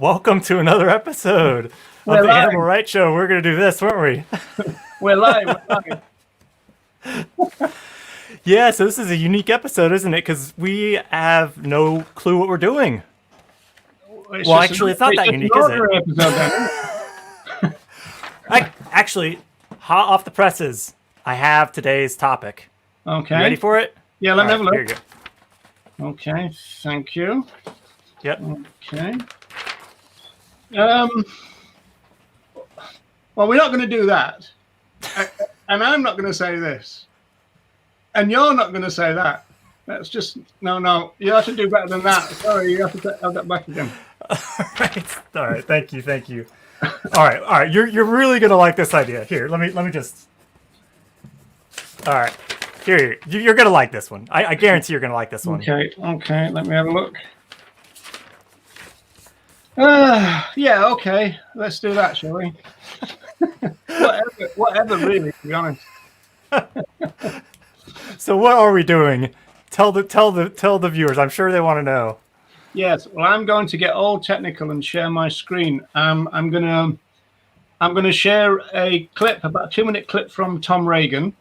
Welcome to another episode of the Animal Rights Show. We're going to do this, weren't we? We're live. Yeah, so this is a unique episode, isn't it? Because we have no clue what we're doing. It's not that unique, is it? Actually, hot off the presses, I have today's topic. Okay. You ready for it? Yeah, let me have a look. Here you go. Okay, thank you. Yep. Okay. Well, we're not going to do that. And I'm not going to say this. And you're not going to say that. That's just, no. You have to do better than that. Sorry, you have to have that back again. All right. Thank you. All right. You're really going to like this idea. Here, let me just. All right. Here, you're going to like this one. I guarantee you're going to like this one. Okay. Let me have a look. Yeah, okay. Let's do that, shall we? whatever, really, to be honest. So what are we doing? Tell the viewers. I'm sure they want to know. Yes. Well, I'm going to get all technical and share my screen. I'm gonna share a clip, about a 2-minute clip from Tom Regan,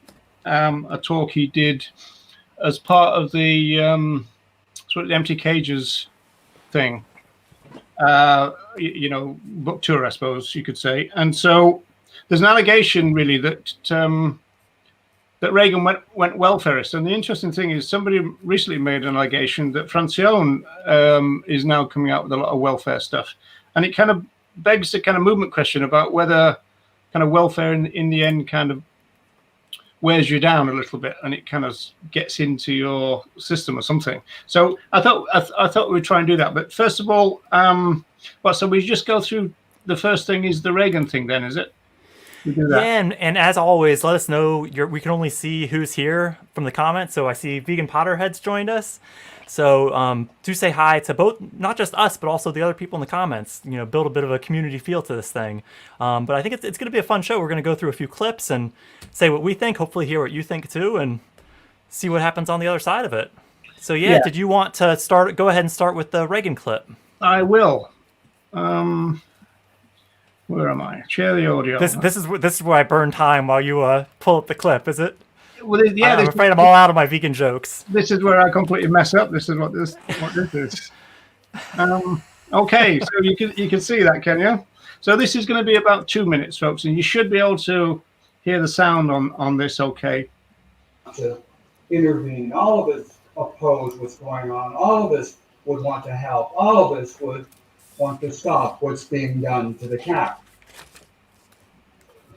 a talk he did as part of the sort of the Empty Cages thing. Book tour, I suppose you could say. And so there's an allegation really that that Reagan went welfarist. And the interesting thing is somebody recently made an allegation that Francione is now coming out with a lot of welfare stuff. And it kind of begs the kind of movement question about whether kind of welfare in the end kind of wears you down a little bit and it kind of gets into your system or something. So I thought we'd try and do that. But first of all, so we just go through the first thing is the Reagan thing then, is it? We do that. Yeah, and as always, let us know. We can only see who's here from the comments. So I see Vegan Potterheads joined us. So do say hi to both, not just us, but also the other people in the comments. Build a bit of a community feel to this thing. But I think it's going to be a fun show. We're going to go through a few clips and say what we think. Hopefully, hear what you think too, and see what happens on the other side of it. So yeah. Did you want to start? Go ahead and start with the Reagan clip. I will. Where am I? Share the audio. This is where I burn time while you pull up the clip. Is it? Well, yeah, I'm afraid I'm all out of my vegan jokes. This is where I completely mess up. This is what this is. Okay, so you can see that, can you? So this is going to be about 2 minutes, folks, and you should be able to hear the sound on this. Okay. To intervene, all of us oppose what's going on. All of us would want to help. All of us would want to stop what's being done to the cat.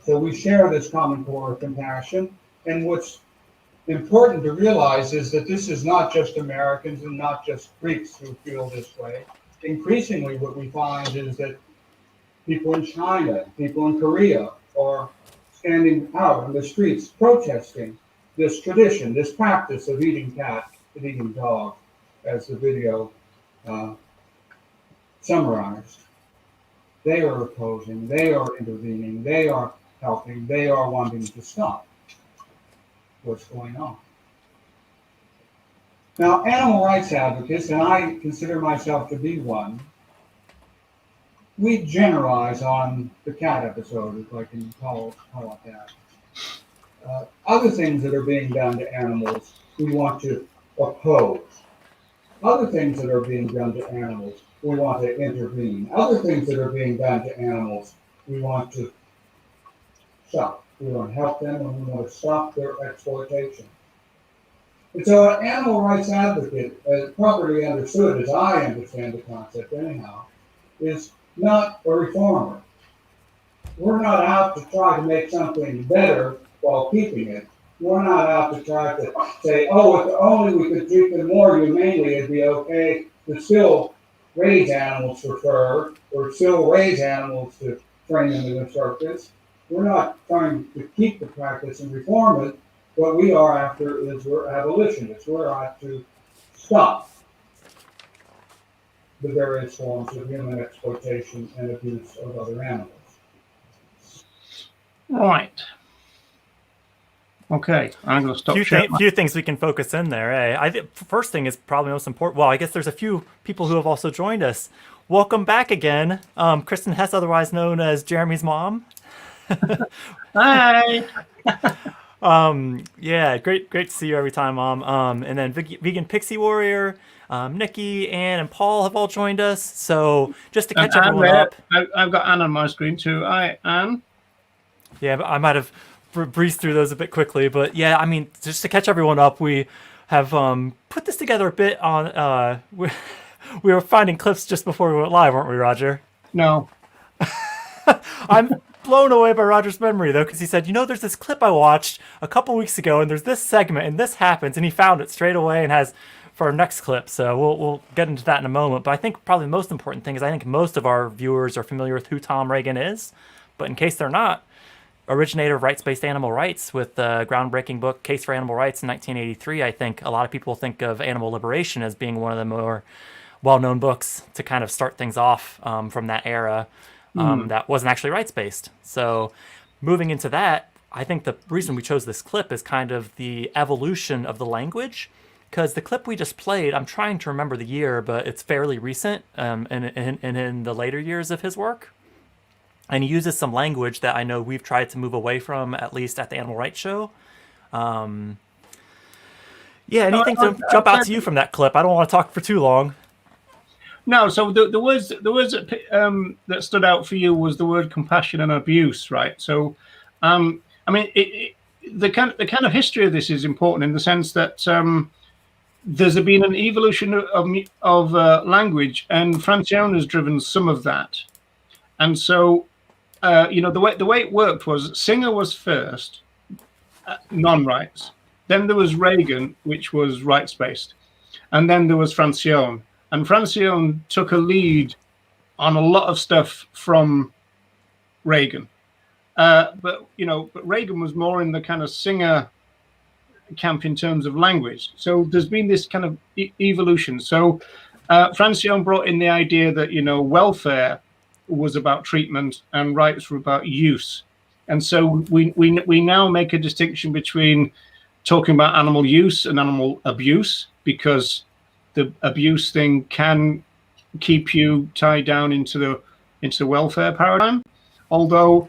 So we share this common core of compassion. And what's important to realize is that this is not just Americans and not just Greeks who feel this way. Increasingly, what we find is that people in China, people in Korea are standing out on the streets protesting this tradition, this practice of eating cat and eating dog, as the video summarized. They are opposing, they are intervening, they are helping, they are wanting to stop what's going on. Now, animal rights advocates, and I consider myself to be one, we generalize on the cat episode, if I can call it that. Other things that are being done to animals, we want to oppose. Other things that are being done to animals, we want to intervene. Other things that are being done to animals, we want to stop. We want to help them and we want to stop their exploitation. And so an animal rights advocate, properly understood as I understand the concept anyhow, is not a reformer. We're not out to try to make something better while keeping it. We're not out to try to say, oh, if only we could treat them more humanely, it'd be okay to still raise animals for fur or still raise animals to train them in the circus. We're not trying to keep the practice and reform it. What we are after is we're abolitionists. We're out to stop the various forms of human exploitation and abuse of other animals. Right. Okay, I'm going to stop. Few things we can focus in there. I think first thing is probably most important. Well, I guess there's a few people who have also joined us. welcome back again, Kristen Hess, otherwise known as Jeremy's mom. Hi. Yeah, great to see you every time, Mom. And then Vegan Pixie Warrior, Nikki, Ann, and Paul have all joined us. So just to catch And everyone Anne up. I've got Anne on my screen too. Hi, Anne. Yeah, but I might have breezed through those a bit quickly, but yeah, I mean, just to catch everyone up, we have put this together a bit on. We were finding clips just before we went live, weren't we, Roger? No. I'm blown away by Roger's memory though, because he said, there's this clip I watched a couple weeks ago, and there's this segment, and this happens, and he found it straight away and has for our next clip. So we'll get into that in a moment. But I think probably the most important thing is I think most of our viewers are familiar with who Tom Regan is, but in case they're not, originator of rights-based animal rights with the groundbreaking book Case for Animal Rights in 1983. I think a lot of people think of Animal Liberation as being one of the more well-known books to kind of start things off from that era that wasn't actually rights-based. So moving into that, I think the reason we chose this clip is kind of the evolution of the language, because the clip we just played, I'm trying to remember the year, but it's fairly recent and in the later years of his work. And he uses some language that I know we've tried to move away from, at least at the Animal Rights Show. Anything to jump out to you from that clip? I don't want to talk for too long. No, so the words that stood out for you was the word compassion and abuse, right? So, I mean, the kind of history of this is important in the sense that there's been an evolution of language, and Francione has driven some of that. And so, the way it worked was Singer was first, non-rights. Then there was Regan, which was rights-based, and then there was Francione. And Francione took a lead on a lot of stuff from Regan. But Regan was more in the kind of Singer camp in terms of language. So there's been this kind of evolution. So Francione brought in the idea that, welfare was about treatment and rights were about use. And so we now make a distinction between talking about animal use and animal abuse, because the abuse thing can keep you tied down into the welfare paradigm. Although,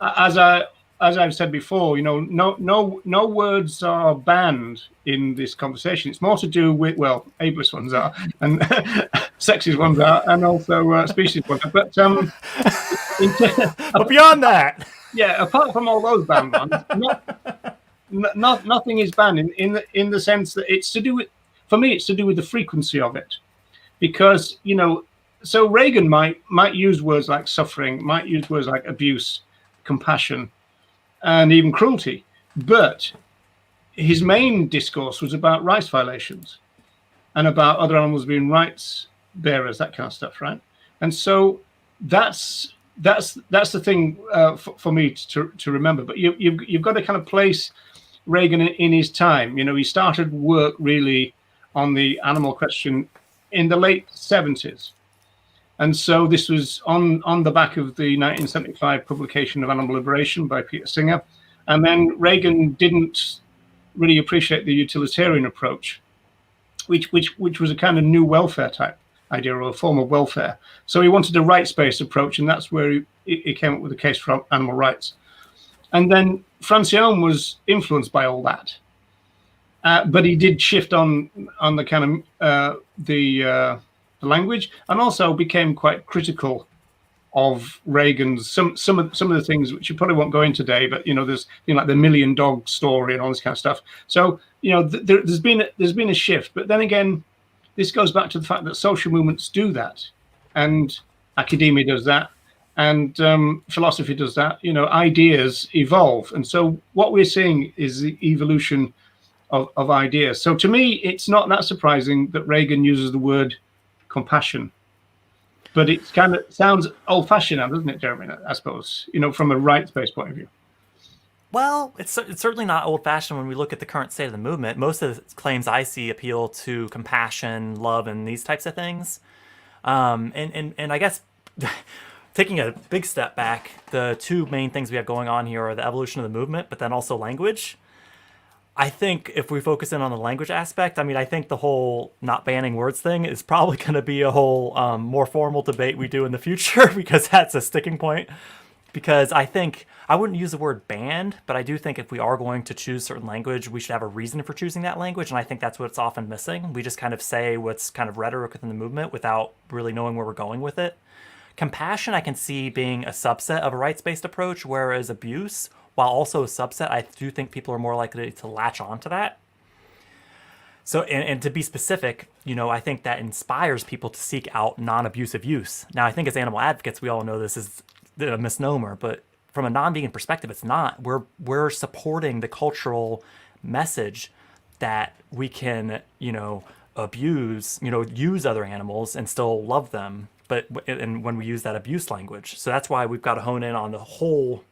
as I've said before, no words are banned in this conversation. It's more to do with, well, ableist ones are, and sexist ones are, and also species ones are. But but beyond that, yeah, apart from all those banned ones, nothing is banned in the sense that it's to do with. For me, it's to do with the frequency of it, because so Regan might use words like suffering, might use words like abuse, compassion, and even cruelty, but his main discourse was about rights violations and about other animals being rights bearers, that kind of stuff, right? And so that's the thing for me to remember. But you've got to kind of place Regan in his time. He started work really on the animal question in the late 70s. And so this was on the back of the 1975 publication of Animal Liberation by Peter Singer. And then Regan didn't really appreciate the utilitarian approach, which was a kind of new welfare type idea, or a form of welfare. So he wanted a rights-based approach, and that's where he came up with the Case for Animal Rights. And then Francione was influenced by all that. But he did shift on the kind of the language, and also became quite critical of Reagan's some of the things which you probably won't go into today. But there's like the million dog story and all this kind of stuff. So there's been a shift. But then again, this goes back to the fact that social movements do that, and academia does that, and philosophy does that. Ideas evolve, and so what we're seeing is the evolution of ideas. So to me, it's not that surprising that Regan uses the word compassion, but it kind of sounds old-fashioned now, doesn't it, Jeremy? I suppose, from a rights-based point of view. Well, it's certainly not old-fashioned when we look at the current state of the movement. Most of the claims I see appeal to compassion, love, and these types of things. And I guess taking a big step back, the two main things we have going on here are the evolution of the movement, but then also language. I think if we focus in on the language aspect, I mean, I think the whole not banning words thing is probably going to be a whole more formal debate we do in the future because that's a sticking point. Because I think I wouldn't use the word banned, but I do think if we are going to choose certain language, we should have a reason for choosing that language. And I think that's what's often missing. We just kind of say what's kind of rhetoric within the movement without really knowing where we're going with it. Compassion, I can see being a subset of a rights-based approach, whereas abuse, while also a subset, I do think people are more likely to latch on to that. So, and to be specific, you know, I think that inspires people to seek out non-abusive use. Now, I think as animal advocates, we all know this is a misnomer, but from a non-vegan perspective, it's not. We're supporting the cultural message that we can, you know, abuse, you know, use other animals and still love them. But and when we use that abuse language, so that's why we've got to hone in on the whole,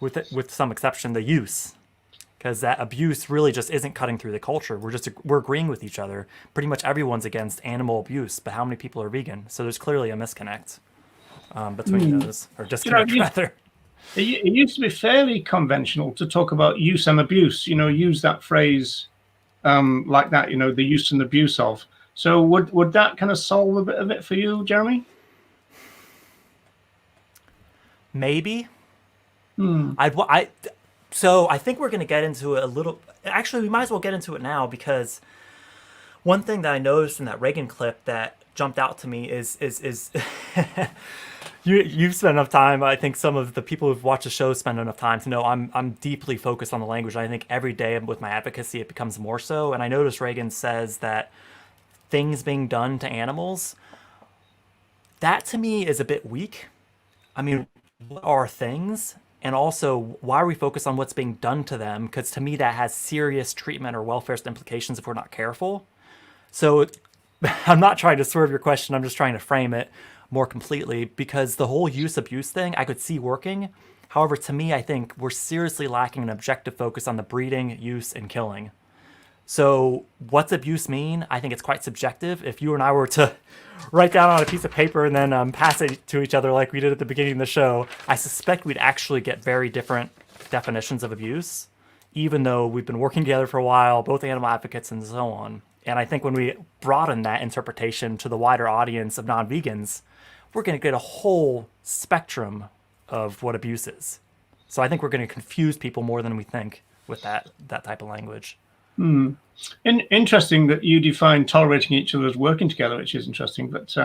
with some exception, the use, because that abuse really just isn't cutting through the culture. We're agreeing with each other. Pretty much everyone's against animal abuse, but how many people are vegan? So there's clearly a misconnect between those, or disconnect rather. It used to be fairly conventional to talk about use and abuse. You know, use that phrase like that. You know, the use and abuse of. So would that kind of solve a bit of it for you, Jeremy? Maybe. So I think we're going to get into it a little. Actually, we might as well get into it now, because one thing that I noticed in that Reagan clip that jumped out to me is you've spent enough time. I think some of the people who've watched the show spend enough time to know I'm deeply focused on the language. I think every day with my advocacy, it becomes more so. And I noticed Reagan says that things being done to animals, that to me is a bit weak. I mean, what are things? And also, why are we focused on what's being done to them? Because to me, that has serious treatment or welfarist implications if we're not careful. So I'm not trying to swerve your question. I'm just trying to frame it more completely, because the whole use abuse thing I could see working. However, to me, I think we're seriously lacking an objective focus on the breeding, use, and killing. So what's abuse mean? I think it's quite subjective. If you and I were to write down on a piece of paper and then pass it to each other like we did at the beginning of the show, I suspect we'd actually get very different definitions of abuse, even though we've been working together for a while, both animal advocates and so on. And I think when we broaden that interpretation to the wider audience of non-vegans, we're going to get a whole spectrum of what abuse is. So I think we're going to confuse people more than we think with that type of language. Interesting that you define tolerating each other as working together, which is interesting. But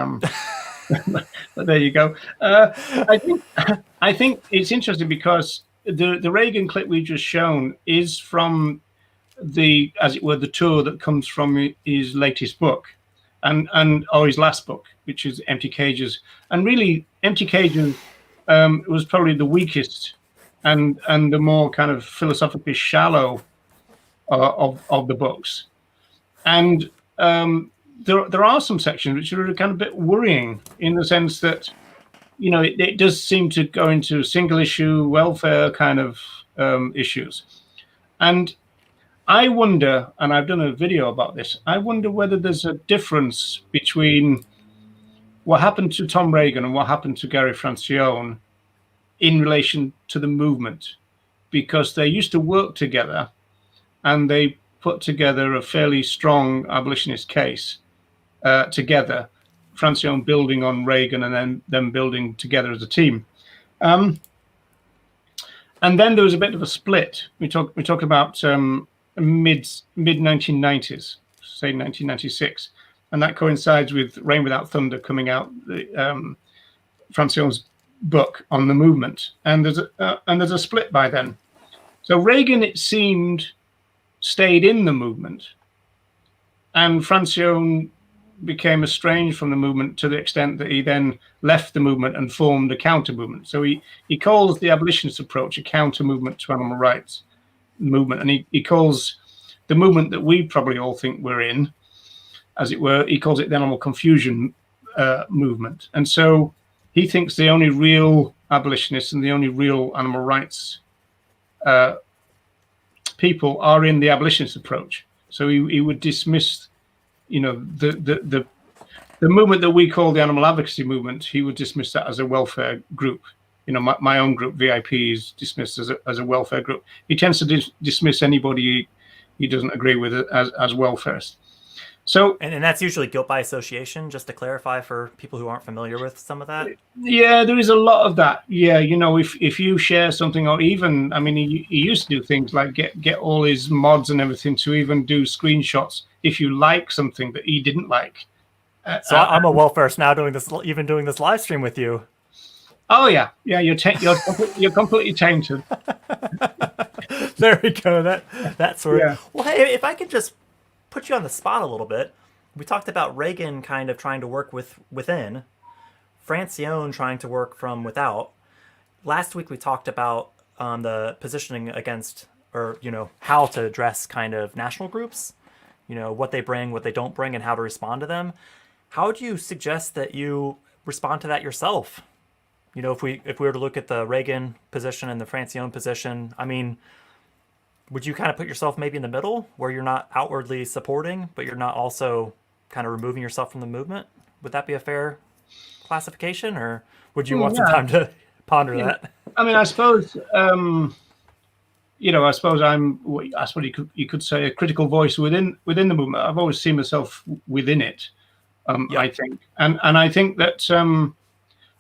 but there you go. I think it's interesting because the Reagan clip we just shown is from the, as it were, the tour that comes from his latest book, or his last book, which is Empty Cages. And really, Empty Cages was probably the weakest and the more kind of philosophically shallow of the books. And there are some sections which are kind of a bit worrying, in the sense that, you know, it does seem to go into single issue welfare kind of issues. And I wonder, and I've done a video about this, I wonder whether there's a difference between what happened to Tom Regan and what happened to Gary Francione in relation to the movement, because they used to work together and they put together a fairly strong abolitionist case together, Francione building on Reagan and then them building together as a team. And then there was a bit of a split. We talk about mid 1990s, say 1996, and that coincides with Rain Without Thunder coming out, Francione's book on the movement, and there's a split by then. So Reagan, it seemed, stayed in the movement, and Francione became estranged from the movement to the extent that he then left the movement and formed a counter movement. So he calls the abolitionist approach a counter movement to animal rights movement, and he calls the movement that we probably all think we're in, as it were, he calls it the animal confusion movement. And so he thinks the only real abolitionists and the only real animal rights people are in the abolitionist approach. So he would dismiss, you know, the movement that we call the animal advocacy movement. He would dismiss that as a welfare group. You know, my own group, VIP, is dismissed as a welfare group. He tends to dismiss anybody he doesn't agree with it as welfarist. So And that's usually guilt by association, just to clarify for people who aren't familiar with some of that. yeah, there is a lot of that. Yeah, you know, if you share something, or even, I mean, he used to do things like get all his mods and everything to even do screenshots if you like something that he didn't like. So I'm a welfarist now, doing this live stream with you. Oh yeah, you're completely tainted. There we go. That sort of. Yeah. Well, hey, if I could just put you on the spot a little bit, we talked about Reagan kind of trying to work within, Francione trying to work from without. Last week we talked about the positioning against, or how to address kind of national groups, what they bring, what they don't bring, and how to respond to them. How would you suggest that you respond to that yourself? If we were to look at the Reagan position and the Francione position, I mean, would you kind of put yourself maybe in the middle, where you're not outwardly supporting, but you're not also kind of removing yourself from the movement? Would that be a fair classification, or would you want some time to ponder that? I mean, I suppose I suppose you could say a critical voice within the movement. I've always seen myself within it. I think, and I think that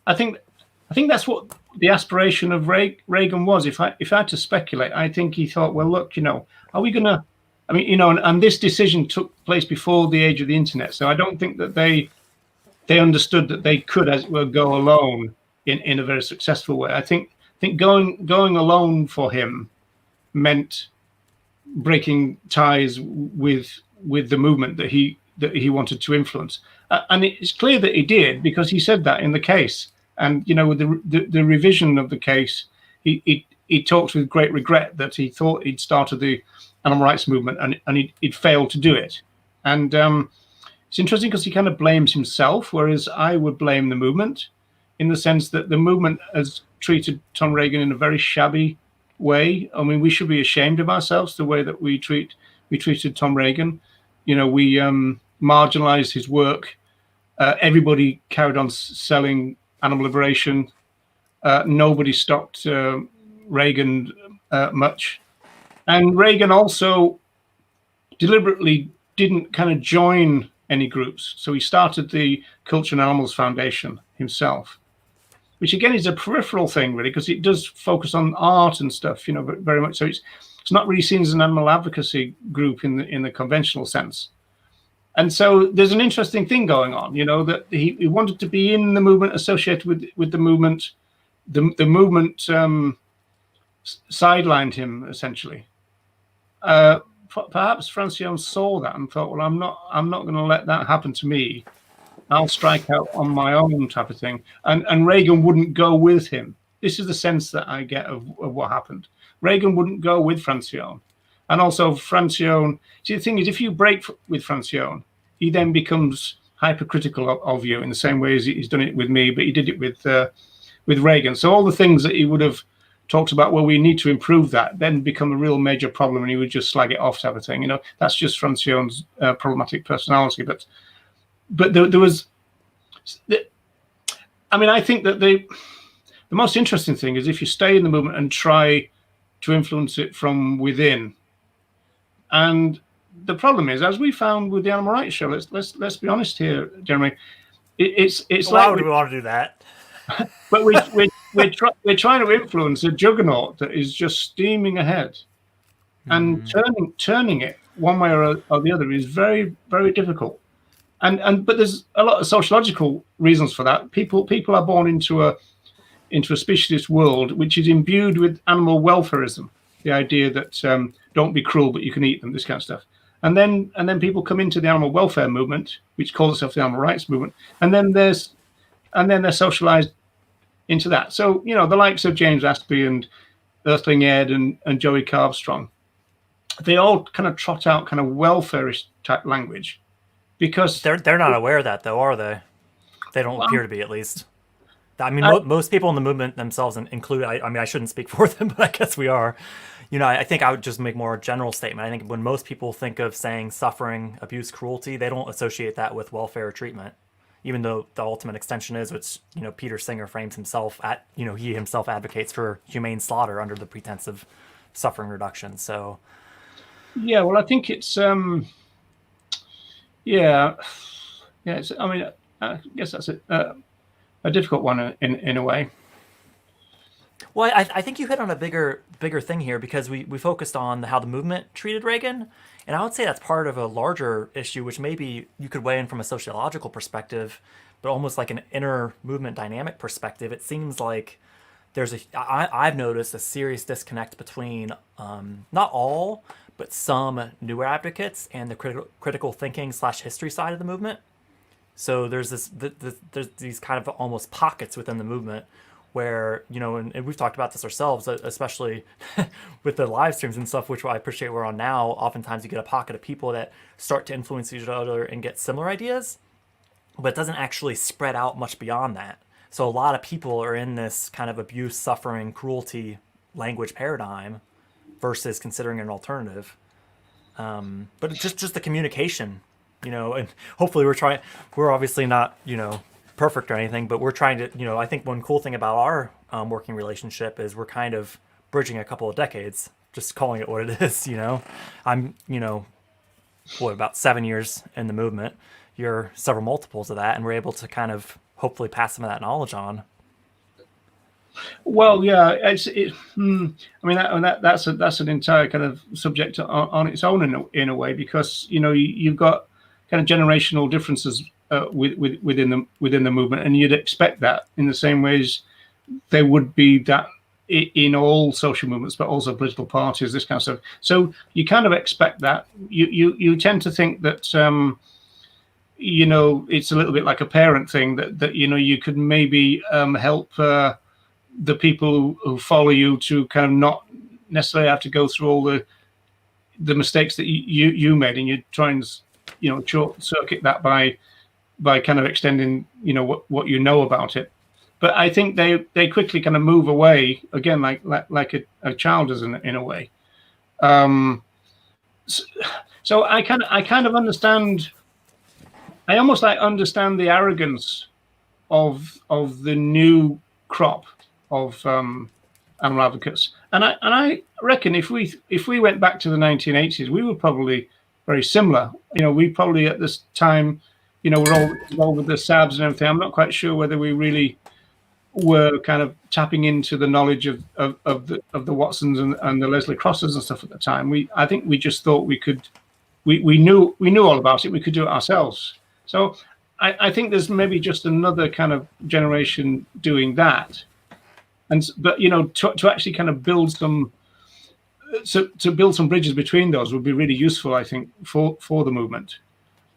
I think that's what the aspiration of Reagan was. If I had to speculate, I think he thought, well, look, are we going to? I mean, and this decision took place before the age of the internet, so I don't think that they understood that they could, as it were, go alone in a very successful way. I think going alone for him meant breaking ties with the movement that he wanted to influence, and it's clear that he did, because he said that in the case. And with the revision of the case, he talks with great regret that he thought he'd started the animal rights movement and he'd failed to do it. And it's interesting because he kind of blames himself, whereas I would blame the movement, in the sense that the movement has treated Tom Regan in a very shabby way. I mean, we should be ashamed of ourselves, the way that we treated Tom Regan. We marginalized his work. Everybody carried on selling animal liberation. Nobody stopped Reagan much. And Reagan also deliberately didn't kind of join any groups. So he started the Culture and Animals Foundation himself, which again is a peripheral thing, really, because it does focus on art and stuff, very much. So it's not really seen as an animal advocacy group in the conventional sense. And so there's an interesting thing going on, that he wanted to be in the movement, associated with the movement. The movement sidelined him, essentially. Perhaps Francione saw that and thought, well, I'm not going to let that happen to me. I'll strike out on my own, type of thing. And Reagan wouldn't go with him. This is the sense that I get of what happened. Reagan wouldn't go with Francione. And also Francione, see, the thing is, if you break with Francione, he then becomes hypercritical of you in the same way as he's done it with me, but he did it with Reagan. So all the things that he would have talked about, well, we need to improve that, then become a real major problem, and he would just slag it off, type of thing. That's just Francione's problematic personality. But there was, I mean, I think that the most interesting thing is if you stay in the movement and try to influence it from within. And the problem is, as we found with the Animal Rights Show, let's be honest here, Jeremy. It's why would we want to do that? But we're trying to influence a juggernaut that is just steaming ahead, and turning it one way or the other is very, very difficult. But there's a lot of sociological reasons for that. People are born into a specialist world which is imbued with animal welfarism, the idea that don't be cruel but you can eat them, this kind of stuff. And then people come into the animal welfare movement, which calls itself the animal rights movement, and then they're socialized into that. So the likes of James Aspey and Earthling Ed and Joey Carbstrong, they all kind of trot out kind of welfarist type language, because they're not aware of that, though, are they? They don't appear to be, at least. I mean, most people in the movement themselves, included, I mean, I shouldn't speak for them, but I guess we are. I think I would just make more a general statement. I think when most people think of saying suffering, abuse, cruelty, they don't associate that with welfare or treatment, even though the ultimate extension is, which, Peter Singer frames himself at, he himself advocates for humane slaughter under the pretense of suffering reduction. So, Yeah, well, I think it's yeah, yeah. I mean, I guess that's a difficult one in a way. Well, I think you hit on a bigger thing here because we focused on how the movement treated Reagan, and I would say that's part of a larger issue, which maybe you could weigh in from a sociological perspective, but almost like an inner movement dynamic perspective. It seems like I've noticed a serious disconnect between not all, but some newer advocates and the critical thinking / history side of the movement. So there's these kind of almost pockets within the movement where, and we've talked about this ourselves, especially with the live streams and stuff, which I appreciate we're on now. Oftentimes you get a pocket of people that start to influence each other and get similar ideas, but it doesn't actually spread out much beyond that. So a lot of people are in this kind of abuse, suffering, cruelty language paradigm versus considering an alternative. But it's just the communication, and hopefully we're obviously not, perfect or anything, but we're trying to, I think one cool thing about our working relationship is we're kind of bridging a couple of decades, just calling it what it is, I'm, about 7 years in the movement. You're several multiples of that, and we're able to kind of hopefully pass some of that knowledge on. Well, yeah, I mean, that's an entire kind of subject on its own in a way, because you've got kind of generational differences within the movement, and you'd expect that in the same ways there would be that in all social movements, but also political parties, this kind of stuff. So you kind of expect that. You tend to think that it's a little bit like a parent thing, that you could maybe help the people who follow you to kind of not necessarily have to go through all the mistakes that you made, and you try and short circuit that by kind of extending what you know about it. But I think they quickly kind of move away again, like a child does in a way. So I kind of understand. I almost understand the arrogance of the new crop of animal advocates, and I reckon if we went back to the 1980s, we were probably very similar. We probably at this time, we're all involved with the SABs and everything. I'm not quite sure whether we really were kind of tapping into the knowledge of the Watsons and the Leslie Crosses and stuff at the time. I think we just thought we knew all about it. We could do it ourselves. So I think there's maybe just another kind of generation doing that. But to actually kind of build some bridges between those would be really useful, I think, for the movement.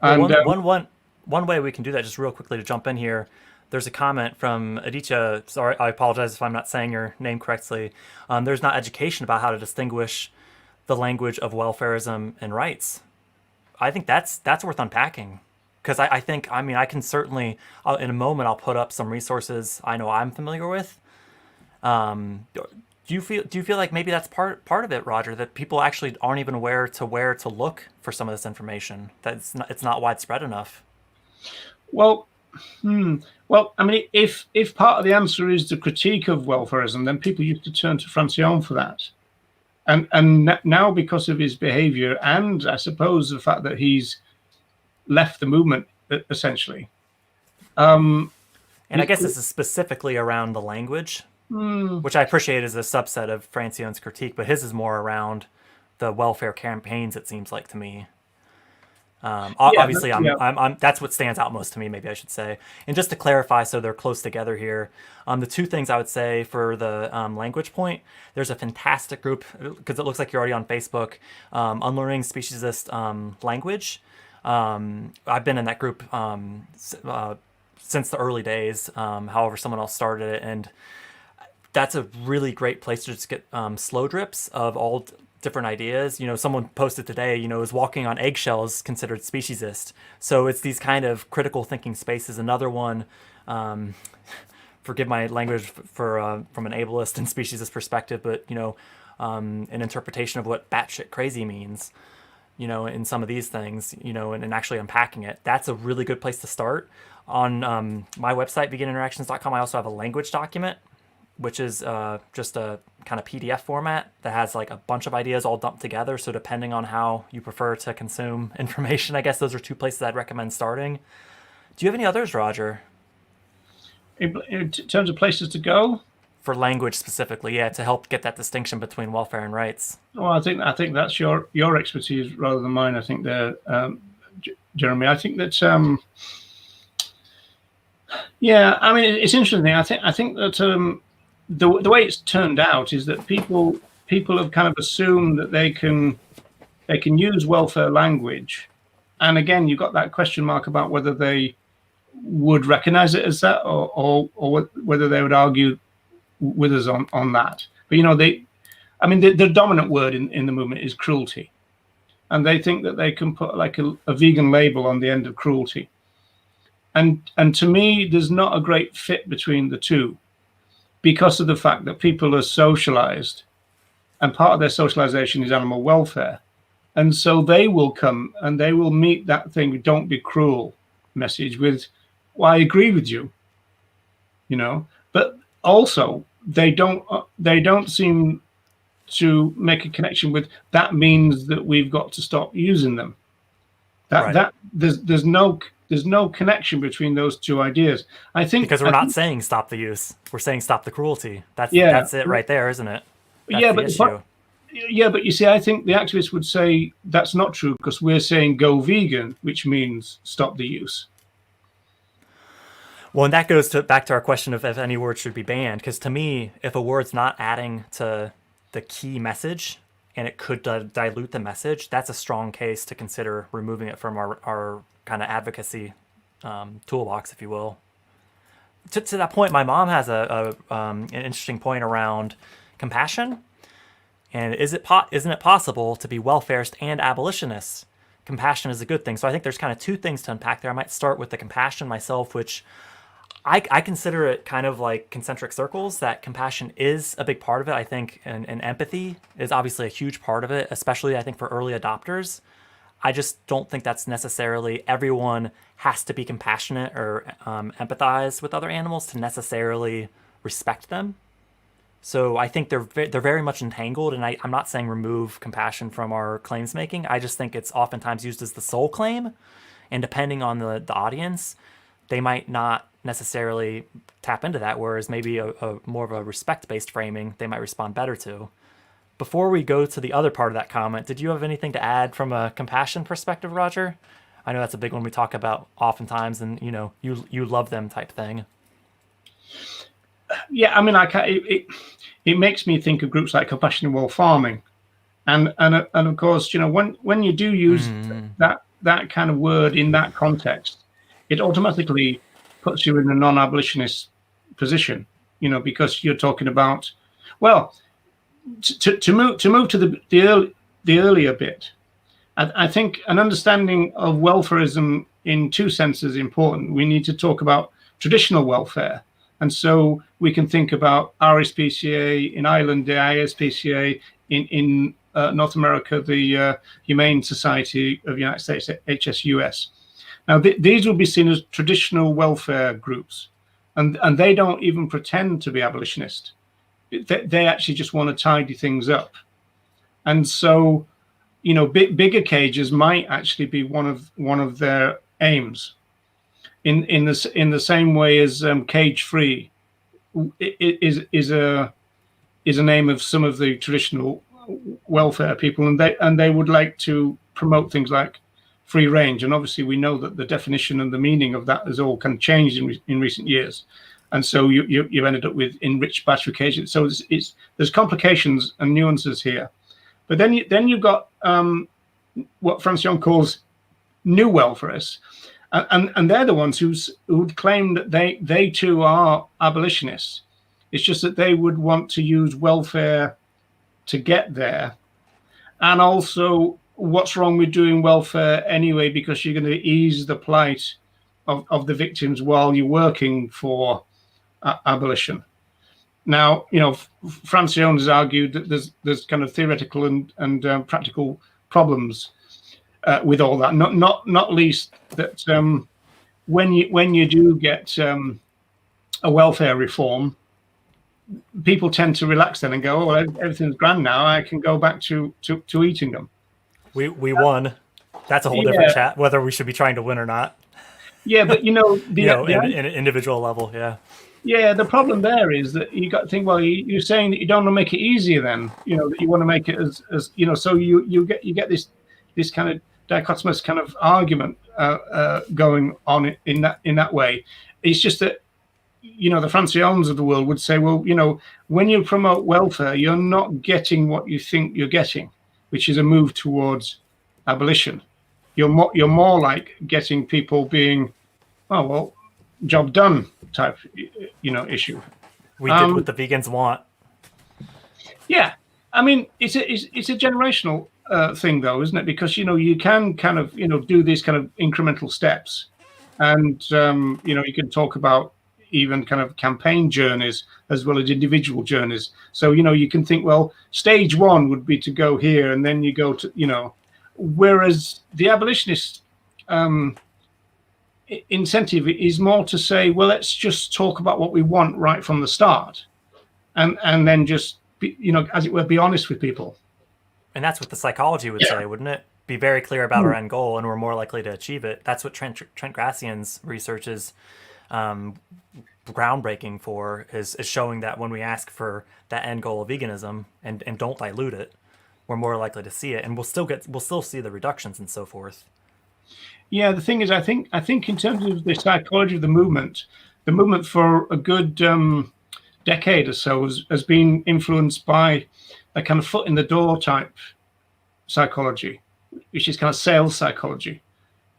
Well, And one way we can do that, just real quickly to jump in here, there's a comment from Aditya. Sorry, I apologize if I'm not saying your name correctly. There's not education about how to distinguish the language of welfarism and rights. I think that's worth unpacking, because I think, I mean, I can certainly, in a moment, I'll put up some resources I know I'm familiar with. Do you feel like maybe that's part of it, Roger, that people actually aren't even aware to where to look for some of this information, that it's not widespread enough? Well, I mean, if part of the answer is the critique of welfarism, then people used to turn to Francione for that. And now, because of his behavior, and I suppose the fact that he's left the movement, essentially. And I guess this is specifically around the language, which I appreciate as a subset of Francione's critique, but his is more around the welfare campaigns, it seems like to me. Obviously, that's what stands out most to me, maybe I should say. And just to clarify, so they're close together here, the two things I would say for the language point, there's a fantastic group, because it looks like you're already on Facebook, Unlearning Speciesist Language. I've been in that group since the early days, however someone else started it, and that's a really great place to just get slow drips of all different ideas. Someone posted today, is walking on eggshells considered speciesist? So it's these kind of critical thinking spaces. Another one, forgive my language from an ableist and speciesist perspective, but an interpretation of what batshit crazy means, in some of these things, and actually unpacking it. That's a really good place to start. On my website, begininteractions.com, I also have a language document which is just a kind of PDF format that has like a bunch of ideas all dumped together. So depending on how you prefer to consume information, I guess those are two places I'd recommend starting. Do you have any others, Roger? In terms of places to go? For language specifically, yeah, to help get that distinction between welfare and rights. Well, I think that's your expertise rather than mine. I think there, Jeremy. I think that yeah. I mean, it's interesting. I think that the way it's turned out is that people have kind of assumed that they can use welfare language, and again, you've got that question mark about whether they would recognize it as that, or whether they would argue with us on that. But the dominant word in the movement is cruelty, and they think that they can put like a vegan label on the end of cruelty, and to me there's not a great fit between the two, because of the fact that people are socialized, and part of their socialization is animal welfare, and so they will come and they will meet that thing, don't be cruel message with, well, I agree with you, but also they don't seem to make a connection with that means that we've got to stop using them. That there's no connection between those two ideas. I think because we're not saying stop the use, we're saying stop the cruelty. That's it right there, isn't it? That's the issue. But you see, I think the activists would say that's not true because we're saying go vegan, which means stop the use. Well, and that goes back to our question of if any word should be banned, because to me, if a word's not adding to the key message and it could dilute the message, that's a strong case to consider removing it from our kind of advocacy toolbox, if you will. To that point, my mom has an interesting point around compassion. And isn't it possible to be welfarist and abolitionist? Compassion is a good thing. So I think there's kind of two things to unpack there. I might start with the compassion myself, which I consider it kind of like concentric circles, that compassion is a big part of it. I think and empathy is obviously a huge part of it, especially I think for early adopters. I just don't think that's necessarily everyone has to be compassionate or empathize with other animals to necessarily respect them. So I think they're very much entangled, and I'm not saying remove compassion from our claims making. I just think it's oftentimes used as the sole claim, and depending on the audience, they might not necessarily tap into that, whereas maybe a more of a respect-based framing they might respond better to. Before we go to the other part of that comment, did you have anything to add from a compassion perspective, Roger? I know that's a big one we talk about oftentimes, and you love them type thing. Yeah, I mean, it makes me think of groups like Compassion in World Farming, and of course, when you do use that kind of word in that context, it automatically puts you in a non-abolitionist position, because you're talking about, well, to move to the earlier bit. I think an understanding of welfarism in two senses is important. We need to talk about traditional welfare. And so we can think about RSPCA in Ireland, the ISPCA in North America, the Humane Society of the United States, HSUS. Now, these would be seen as traditional welfare groups, and they don't even pretend to be abolitionist. They actually just want to tidy things up. And so, bigger cages might actually be one of their aims. In the same way as cage free is a name of some of the traditional welfare people, and they would like to promote things like free range. And obviously, we know that the definition and the meaning of that has all kind of changed in recent years, and so you've ended up with enriched bifurcation. So there's complications and nuances here. But then you've got what Francione calls new welfarists. And they're the ones who'd claim that they too are abolitionists. It's just that they would want to use welfare to get there. And also, what's wrong with doing welfare anyway, because you're going to ease the plight of the victims while you're working for abolition. Now, Francione has argued that there's kind of theoretical and practical problems with all that, not least that when you do get a welfare reform, people tend to relax then and go, oh, well, everything's grand now. I can go back to eating them. We won. That's a whole different chat, whether we should be trying to win or not. Yeah, but in an individual level, yeah. Yeah, the problem there is that you got to think. Well, you're saying that you don't want to make it easier. Then that you want to make it as So you get this kind of dichotomous kind of argument going on in that way. It's just that the Franciones of the world would say, well, when you promote welfare, you're not getting what you think you're getting, which is a move towards abolition. You're more like getting people being, oh well, job done type issue. We did what the vegans want. Yeah, I mean it's a generational thing though, isn't it? Because you can kind of do these kind of incremental steps, and you can talk about even kind of campaign journeys as well as individual journeys. So you can think, well, stage one would be to go here, and then you go to whereas the abolitionist incentive is more to say, well, let's just talk about what we want right from the start, and then just as it were, be honest with people. And that's what the psychology would say, wouldn't it? Be very clear about our end goal, and we're more likely to achieve it. That's what Trent Grassian's research is groundbreaking for, is showing that when we ask for that end goal of veganism and don't dilute it, we're more likely to see it, and we'll still see the reductions and so forth. Yeah, the thing is, I think in terms of the psychology of the movement for a good decade or so has been influenced by a kind of foot in the door type psychology, which is kind of sales psychology.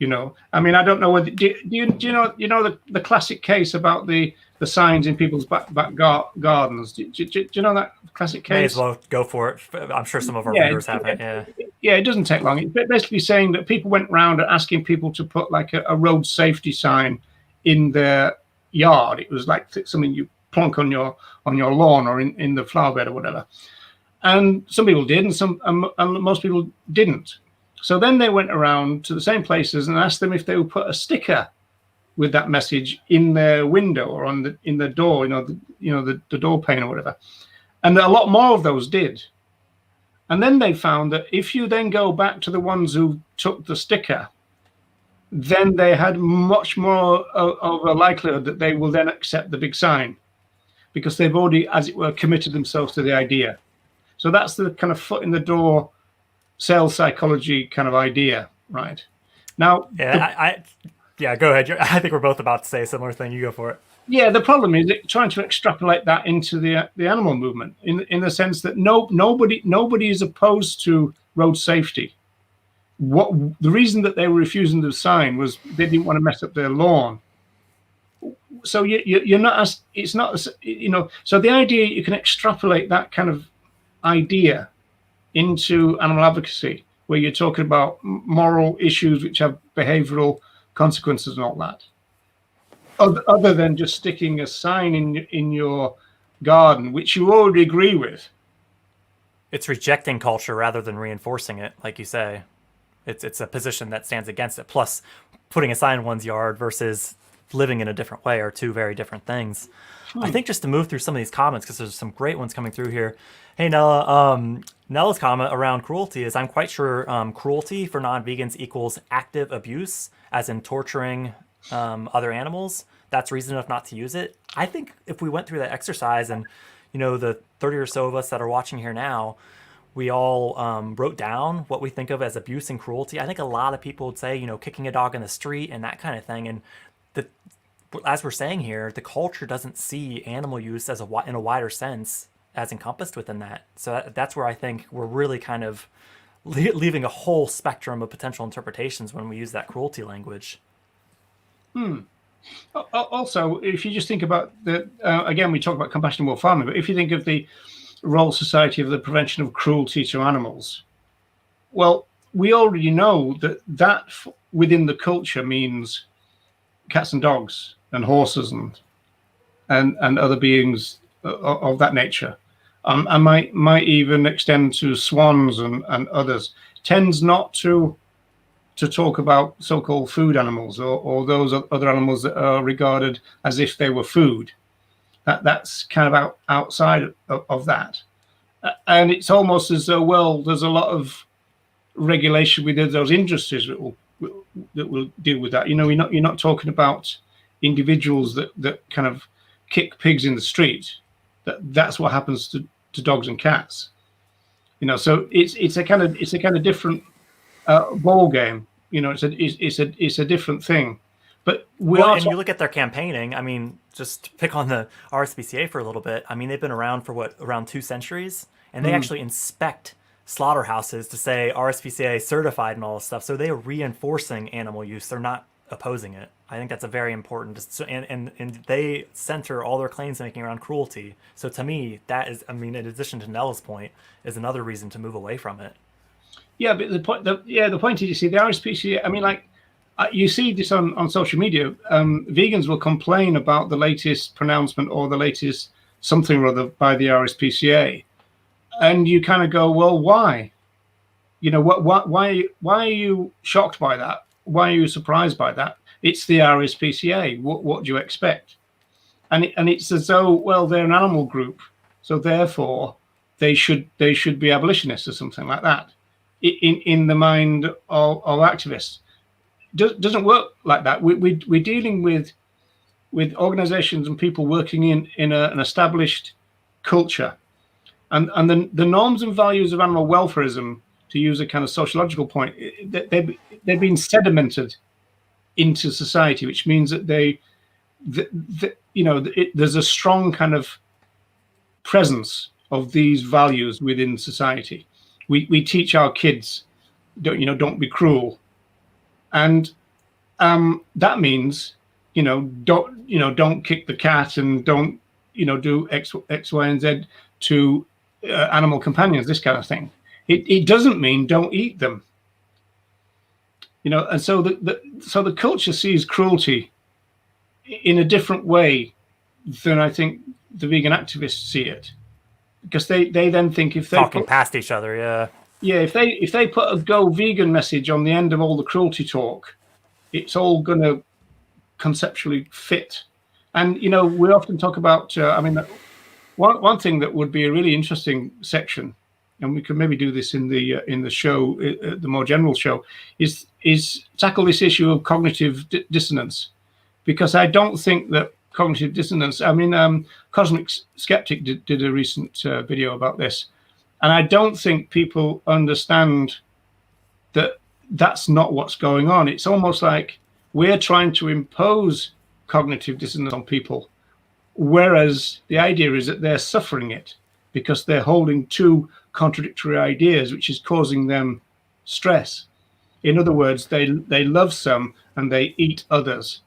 I mean, I don't know whether do you know the classic case about the signs in people's back gardens. Do you know that classic case? May as well go for it. I'm sure some of our readers have it. Yeah, it doesn't take long. It's basically saying that people went around asking people to put like a road safety sign in their yard. It was like something you plonk on your lawn or in the flower bed or whatever. And some people did, and most people didn't. So then they went around to the same places and asked them if they would put a sticker with that message in their window or in the door, the door pane or whatever. And a lot more of those did. And then they found that if you then go back to the ones who took the sticker, then they had much more of a likelihood that they will then accept the big sign, because they've already, as it were, committed themselves to the idea. So that's the kind of foot in the door sales psychology kind of idea, right? Now, yeah, go ahead. I think we're both about to say a similar thing. You go for it. Yeah, the problem is trying to extrapolate that into the animal movement in the sense that nobody is opposed to road safety. The reason that they were refusing the sign was they didn't want to mess up their lawn. So you're not it's not So the idea you can extrapolate that kind of idea into animal advocacy, where you're talking about moral issues which have behavioral consequences and all that, other than just sticking a sign in your garden, which you already agree with. It's rejecting culture rather than reinforcing it, like you say. It's a position that stands against it. Plus, putting a sign in one's yard versus living in a different way are two very different things. I think just to move through some of these comments, because there's some great ones coming through here. Hey, Nella. Nella's comment around cruelty is, I'm quite sure cruelty for non-vegans equals active abuse, as in torturing other animals. That's reason enough not to use it. I think if we went through that exercise, and the 30 or so of us that are watching here now, we all wrote down what we think of as abuse and cruelty. I think a lot of people would say, kicking a dog in the street and that kind of thing. And as we're saying here, the culture doesn't see animal use as in a wider sense as encompassed within that. So that's where I think we're really kind of leaving a whole spectrum of potential interpretations when we use that cruelty language. Also, if you just think about again, we talk about compassionate farming, but if you think of the Royal Society of the Prevention of Cruelty to Animals, well, we already know that within the culture means cats and dogs and horses and other beings of that nature. I might even extend to swans and others. Tends not to talk about so-called food animals or those other animals that are regarded as if they were food. That's kind of outside of that. And it's almost as though, well, there's a lot of regulation within those industries that will deal with that. You know, you're not talking about individuals that kind of kick pigs in the street. That's what happens to dogs and cats. You know, so it's a kind of different ball game. You know, it's a different thing. But and you look at their campaigning. I mean, just pick on the RSPCA for a little bit. I mean, they've been around for around 2 centuries, and they actually inspect slaughterhouses to say RSPCA certified and all this stuff. So they are reinforcing animal use. They're not opposing it. I think that's a very important. And they center all their claims making around cruelty. So to me, that is, I mean, in addition to Nella's point, is another reason to move away from it. Yeah, but the point is, you see, the RSPCA. I mean, like. You see this on social media. Vegans will complain about the latest pronouncement or the latest something or other by the RSPCA, and you kind of go, well, why? You know, why are you shocked by that? Why are you surprised by that? It's the RSPCA. What do you expect? And it's as though, well, they're an animal group, so therefore they should be abolitionists or something like that. In the mind of activists. Doesn't work like that. We're dealing with organizations and people working in an established culture, and the norms and values of animal welfarism, to use a kind of sociological point, they've been sedimented into society, which means that there's a strong kind of presence of these values within society. We teach our kids, don't be cruel. And that means, don't kick the cat and don't, do X, Y, and Z to animal companions, this kind of thing. It doesn't mean don't eat them. And so the culture sees cruelty in a different way than I think the vegan activists see it, because they then think if they talking past each other, yeah. Yeah, if they put a go vegan message on the end of all the cruelty talk, it's all going to conceptually fit. And we often talk about. One thing that would be a really interesting section, and we can maybe do this in the show, the more general show, is tackle this issue of cognitive dissonance, because I don't think that cognitive dissonance. Cosmic Skeptic did a recent video about this. And I don't think people understand that that's not what's going on. It's almost like we're trying to impose cognitive dissonance on people, whereas the idea is that they're suffering it because they're holding two contradictory ideas, which is causing them stress. In other words, they love some and they eat others,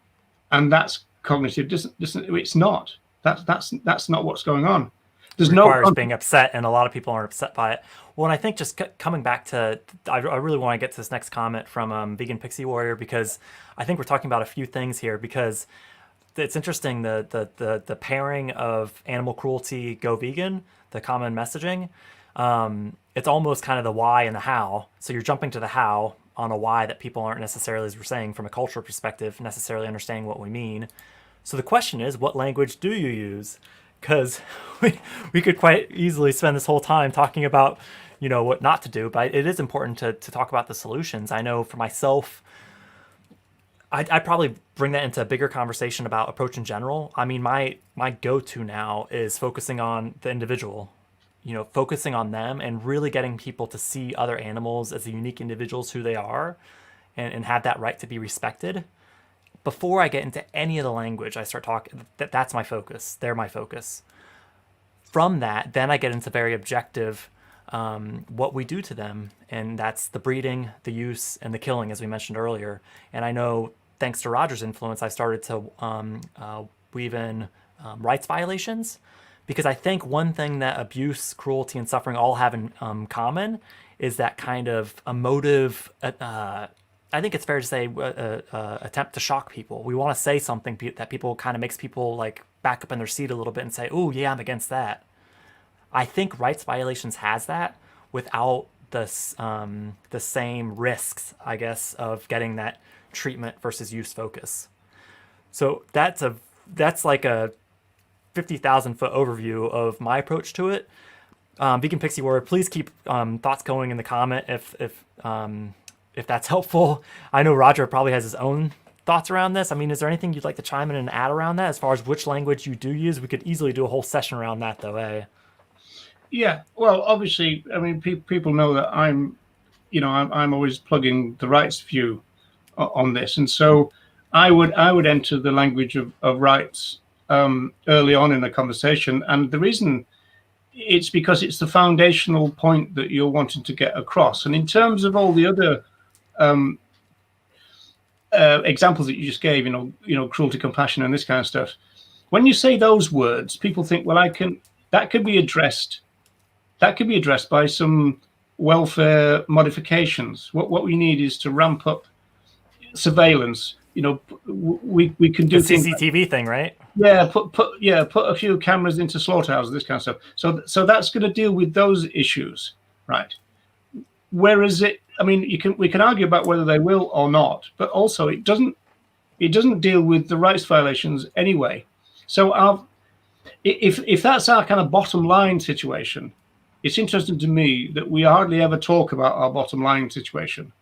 and that's cognitive dissonance. It's not. That's not what's going on. There's requires being upset, and a lot of people aren't upset by it. Well, and I think just coming back to, I really want to get to this next comment from Vegan Pixie Warrior, because I think we're talking about a few things here, because it's interesting, the pairing of animal cruelty, go vegan, the common messaging, it's almost kind of the why and the how. So you're jumping to the how on a why that people aren't necessarily, as we're saying, from a cultural perspective, necessarily understanding what we mean. So the question is, what language do you use? Because we could quite easily spend this whole time talking about, what not to do, but it is important to talk about the solutions. I know for myself, I'd probably bring that into a bigger conversation about approach in general. I mean, my go-to now is focusing on the individual, focusing on them and really getting people to see other animals as the unique individuals who they are, and have that right to be respected. Before I get into any of the language, I start talking, that's my focus. They're my focus. From that, then I get into very objective, what we do to them. And that's the breeding, the use, and the killing, as we mentioned earlier. And I know, thanks to Roger's influence, I started to weave in rights violations. Because I think one thing that abuse, cruelty, and suffering all have in common is that kind of emotive, I think it's fair to say, attempt to shock people. We want to say something that people kind of makes people like back up in their seat a little bit and say, "Oh, yeah, I'm against that." I think rights violations has that without the same risks, I guess, of getting that treatment versus use focus. So that's like a 50,000-foot overview of my approach to it. Vegan Pixie Warrior, please keep thoughts going in the comment if that's helpful. I know Roger probably has his own thoughts around this. I mean, is there anything you'd like to chime in and add around that as far as which language you do use? We could easily do a whole session around that, though, eh? Yeah, well, obviously, I mean, people know that I'm always plugging the rights view on this, and so I would enter the language of rights early on in the conversation, and the reason it's because it's the foundational point that you're wanting to get across. And in terms of all the other examples that you just gave, cruelty, compassion, and this kind of stuff, when you say those words, people think, well, that could be addressed by some welfare modifications. What we need is to ramp up surveillance. We can do the things CCTV thing, right? Yeah, put a few cameras into slaughterhouses, this kind of stuff. So that's going to deal with those issues, right? Whereas we can argue about whether they will or not, but also it doesn't deal with the rights violations anyway. So if that's our kind of bottom line situation, it's interesting to me that we hardly ever talk about our bottom line situation.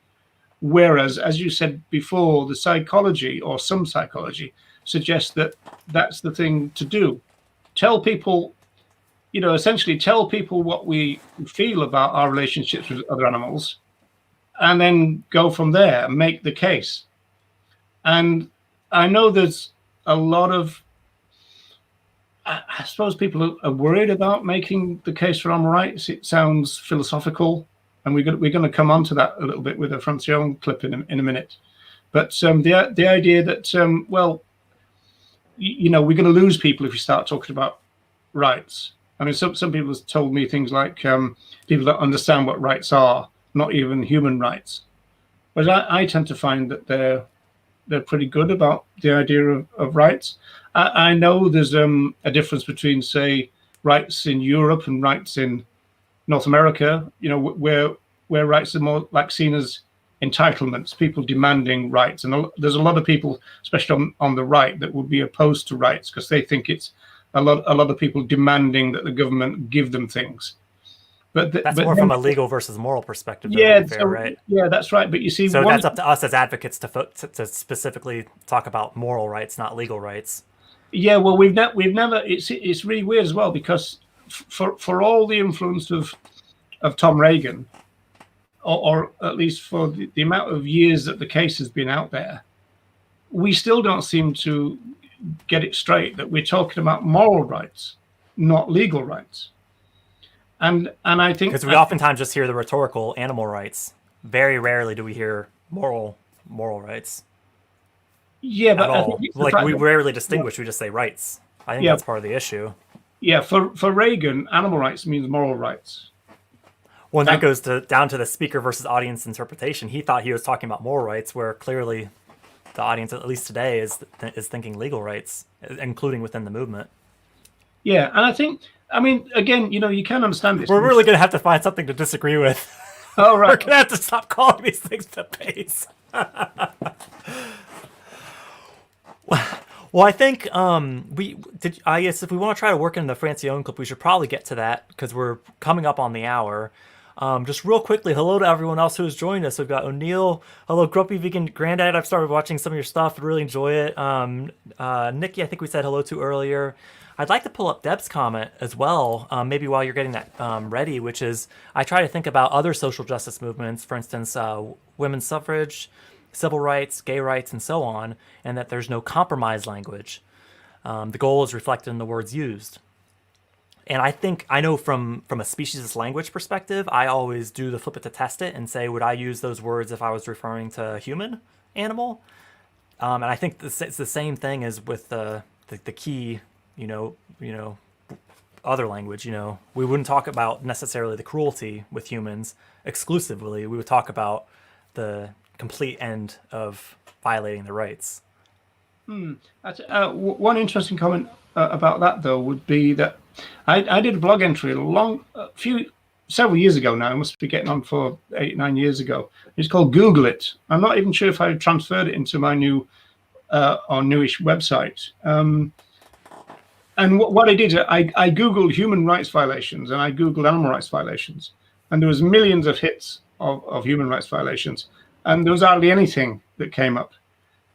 Whereas, as you said before, the psychology or some psychology suggests that that's the thing to do. Tell people, essentially tell people what we feel about our relationships with other animals, and then go from there and make the case. And I know there's a lot of, I suppose people are worried about making the case for animal rights. It sounds philosophical. And we're going to come on to that a little bit with a Francione clip in a minute. But the idea that, we're going to lose people if we start talking about rights. I mean, some people have told me things like people don't understand what rights are, not even human rights. But I tend to find that they're pretty good about the idea of rights. I know there's a difference between, say, rights in Europe and rights in North America, where rights are more like seen as entitlements, people demanding rights. And there's a lot of people, especially on the right, that would be opposed to rights because they think it's a lot of people demanding that the government give them things. But that's more from a legal versus moral perspective. Yeah, fair, right? Yeah, that's right. But you see, so that's up to us as advocates to specifically talk about moral rights, not legal rights. Yeah, well, we've never. It's really weird as well because for all the influence of Tom Regan, or at least for the amount of years that the case has been out there, we still don't seem to get it straight that we're talking about moral rights, not legal rights. And I think because we oftentimes just hear the rhetorical animal rights. Very rarely do we hear moral rights. Yeah, but at all. We rarely distinguish. We just say rights. I think that's part of the issue. Yeah, for Reagan, animal rights means moral rights. Well, and that goes down to the speaker versus audience interpretation. He thought he was talking about moral rights, where clearly the audience, at least today, is thinking legal rights, including within the movement. Yeah, and I think, again, you can understand this. We're really going to have to find something to disagree with. Oh, right. We're going to have to stop calling these things the base. Well, I think I guess if we want to try to work in the Francione clip, we should probably get to that because we're coming up on the hour. Just real quickly, hello to everyone else who has joined us. We've got O'Neill. Hello, Grumpy Vegan Granddad. I've started watching some of your stuff. Really enjoy it. Nikki, I think we said hello to earlier. I'd like to pull up Deb's comment as well, maybe while you're getting that ready, which is I try to think about other social justice movements, for instance, women's suffrage, civil rights, gay rights, and so on, and that there's no compromise language. The goal is reflected in the words used. And I know from a speciesist language perspective, I always do the flip it to test it and say, would I use those words if I was referring to human, animal? And I think it's the same thing as with the key, other language. We wouldn't talk about necessarily the cruelty with humans exclusively. We would talk about the complete end of violating the rights. One interesting comment about that, though, would be that I did a blog entry several years ago now. I must be getting on for 8-9 years ago. It's called Google It. I'm not even sure if I transferred it into my new or newish website. and what I did, I Googled human rights violations and I Googled animal rights violations, and there was millions of hits of human rights violations, and there was hardly anything that came up.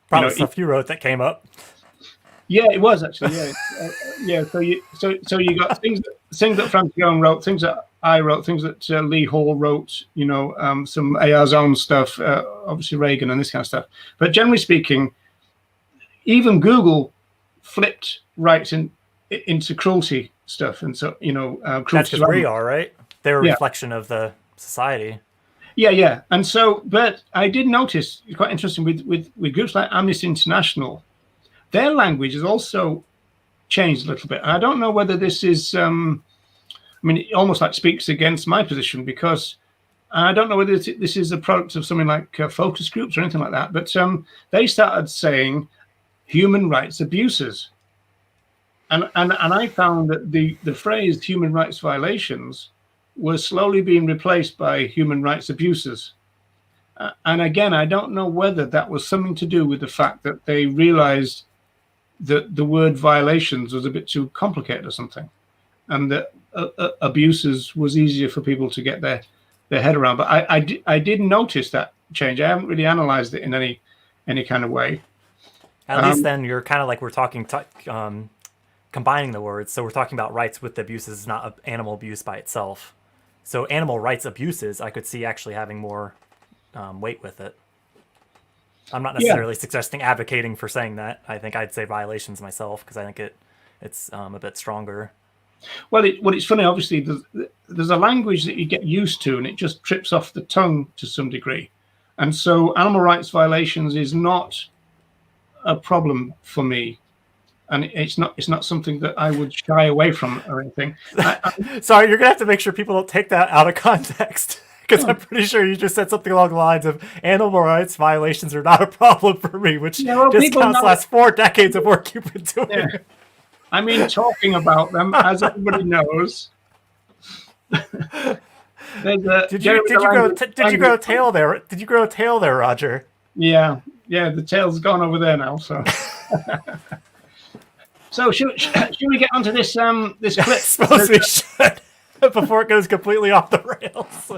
Probably stuff you wrote that came up. Yeah, it was actually. Yeah, yeah. So you got things that Francione wrote, things that I wrote, things that Lee Hall wrote. Some AR's own stuff, obviously Reagan and this kind of stuff. But generally speaking, even Google flipped rights into cruelty stuff, and so cruelty. That's because we are, right? They're a reflection of the society. Yeah. And so, but I did notice, it's quite interesting with groups like Amnesty International. Their language has also changed a little bit. And I don't know whether this is, it almost like speaks against my position, because I don't know whether this is a product of something like focus groups or anything like that. But they started saying human rights abuses. And I found that the phrase human rights violations was slowly being replaced by human rights abuses. And again, I don't know whether that was something to do with the fact that they realized that the word violations was a bit too complicated or something, and that abuses was easier for people to get their head around. But I did notice that change. I haven't really analyzed it in any kind of way. At least then you're kind of like we're talking, combining the words. So we're talking about rights with abuses, not animal abuse by itself. So animal rights abuses, I could see actually having more weight with it. I'm not necessarily suggesting advocating for saying that. I think I'd say violations myself, because I think it's a bit stronger. Well, it's funny. Obviously, there's a language that you get used to, and it just trips off the tongue to some degree. And so, animal rights violations is not a problem for me, and it's not something that I would shy away from or anything. Sorry, you're gonna have to make sure people don't take that out of context. Because I'm pretty sure you just said something along the lines of animal rights violations are not a problem for me, which discounts the last 4 decades of work you've been doing. Yeah. I mean, talking about them, as everybody knows. Did you grow a tail there? Did you grow a tail there, Roger? Yeah, the tail's gone over there now. So, should we get onto this this clip? I suppose we should. Before it goes completely off the rails.